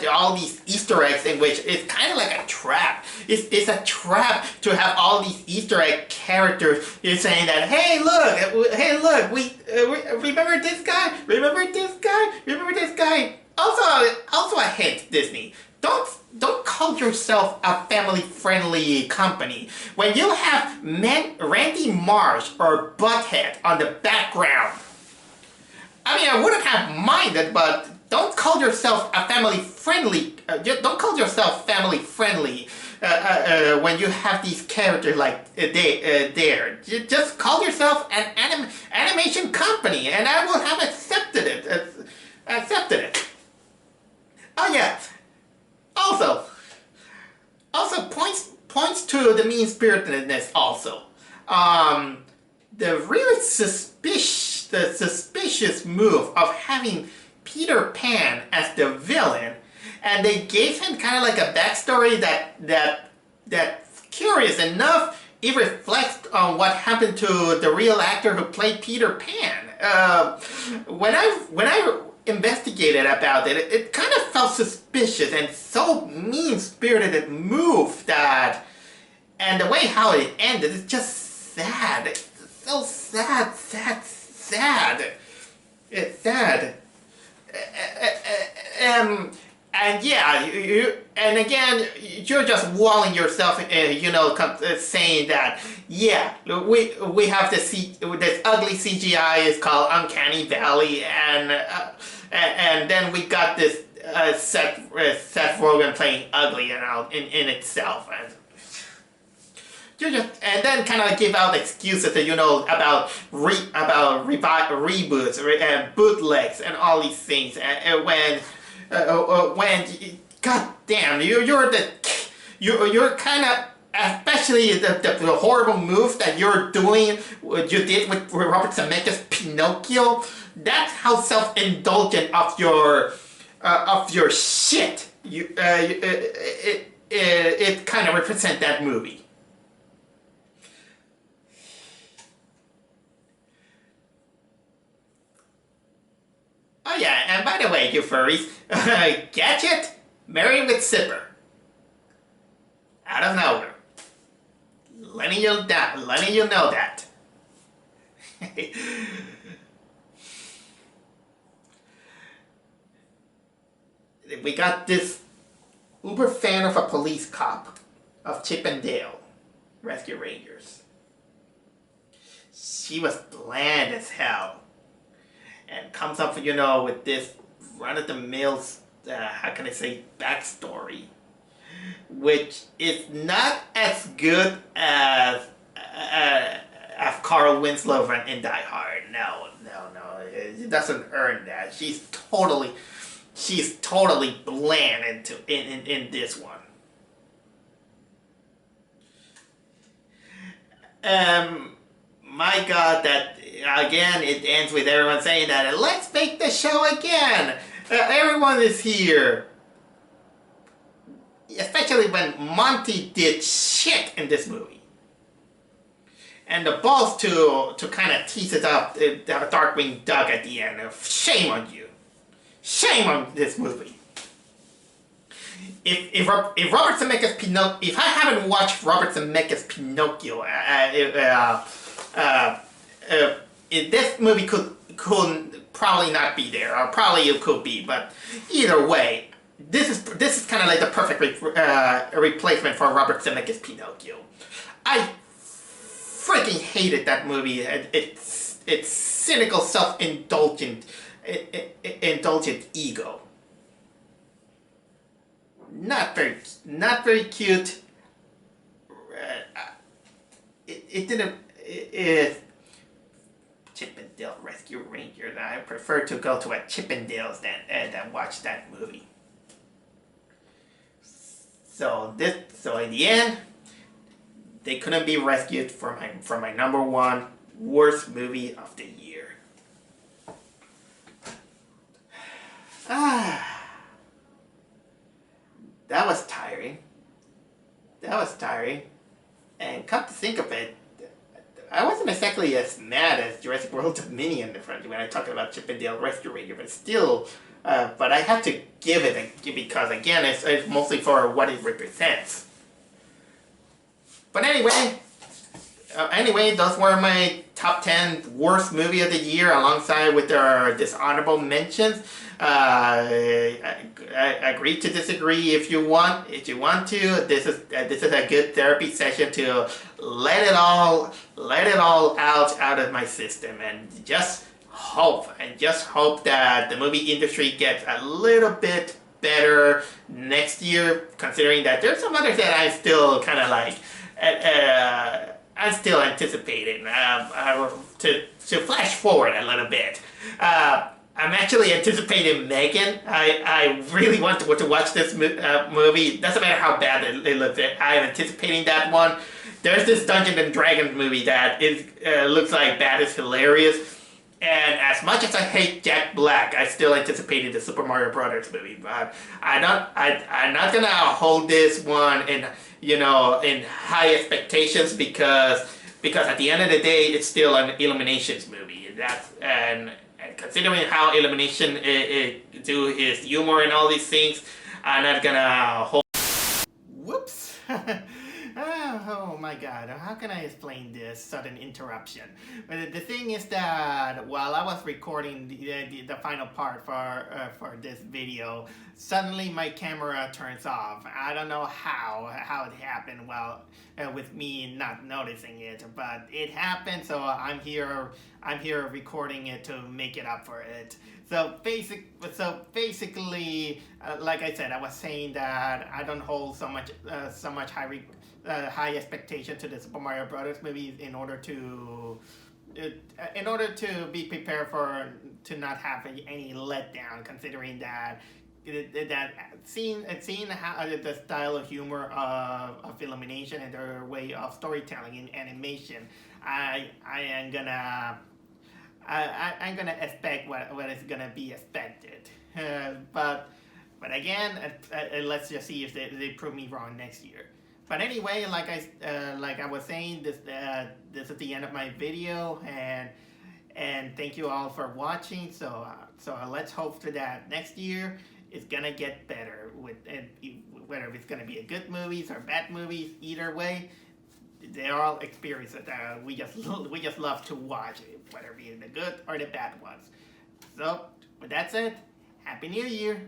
all these Easter eggs in which it's kind of like a trap. It's a trap to have all these Easter egg characters. You're saying that, hey look, we remember this guy, remember this guy. Also a hint, Disney. Don't call yourself a family-friendly company when you have Randy Marsh or Butthead on the background. I mean, I wouldn't have minded, but don't call yourself a family friendly. Don't call yourself family friendly when you have these characters like there. Just call yourself an animation company, and I will have accepted it. Accepted it. Oh yeah. Also points to the mean spiritedness. Also, the really suspicious move of having Peter Pan as the villain, and they gave him kind of like a backstory that's curious enough. It reflects on what happened to the real actor who played Peter Pan. When I investigated about it, it kind of felt suspicious and so mean-spirited move that, and the way how it ended is just sad. It's so sad. It's sad. And yeah, and again, you're just walling yourself, saying that, yeah, we have this ugly CGI is called Uncanny Valley, and then we got this Seth Rogen playing ugly in itself, and then kind of give out excuses about reboots and bootlegs and all these things, and when god damn, you're kind of, especially the horrible move that you did with Robert Zemeckis' Pinocchio. That's how self-indulgent of your shit it kind of represents that movie. Oh yeah, and by the way, you furries, Gadget married with Zipper. Out of nowhere. Letting you know that. We got this uber fan of a police cop of Chip and Dale Rescue Rangers. She was bland as hell. And comes up, with this run-of-the-mill, how can I say, backstory, which is not as good as Carl Winslow in Die Hard. No, it doesn't earn that. She's totally bland in this one. My God, that again, it ends with everyone saying that, let's make the show again. Everyone is here. Especially when Monty did shit in this movie. And the balls to kind of tease it up, to have a Darkwing Duck at the end. Shame on you. Shame on this movie. If Robert Zemeckis' Pinocchio, if I haven't watched Robert Zemeckis' Pinocchio, this movie could probably not be there, or probably it could be, but either way, this is kind of like the perfect replacement for Robert Zemeckis' Pinocchio. I freaking hated that movie. It's cynical, self-indulgent, indulgent ego. Not very cute. It didn't. Chip and Dale Rescue Rangers. I prefer to go to a Chippendales than watch that movie. So in the end, they couldn't be rescued from my number one worst movie of the year. That was tiring. And come to think of it, I wasn't exactly as mad as Jurassic World Dominion when I talked about Chip and Dale Rescue Rangers, but still, but I had to give it because again, it's mostly for what it represents. But anyway, those were my top 10 worst movie of the year, alongside with their dishonorable mentions. Agree to disagree if you want to. This is a good therapy session to let it all out of my system, and just hope and just hope that the movie industry gets a little bit better next year, considering that there's some others that I still kind of like. I'm still anticipating. To flash forward a little bit. I'm actually anticipating Megan. I really want to watch this movie. Doesn't matter how bad it looks. I'm anticipating that one. There's this Dungeons and Dragons movie that looks like that is hilarious. And as much as I hate Jack Black, I still anticipated the Super Mario Brothers movie. But I'm not gonna hold this one in high expectations because at the end of the day, it's still an Illuminations movie. And considering how Illumination do his humor and all these things, I'm not gonna hold. Whoops. Oh my god, how can I explain this sudden interruption? But the thing is that while I was recording the final part for this video, suddenly my camera turns off. I don't know how it happened with me not noticing it, but it happened, so I'm here recording it to make it up for it. So basically, like I said, I was saying that I don't hold so much high expectation to the Super Mario Brothers movies in order to be prepared to not have any letdown, considering that seeing how the style of humor of Illumination and their way of storytelling in animation, I'm gonna expect what is gonna be expected, but again, let's just see if they prove me wrong next year. But anyway, like I was saying, this is the end of my video, and thank you all for watching. So let's hope for that next year it's gonna get better whether it's gonna be a good movies or bad movies. Either way, they're all experiences that we just love to watch, whether it be the good or the bad ones. So with that said, Happy New Year!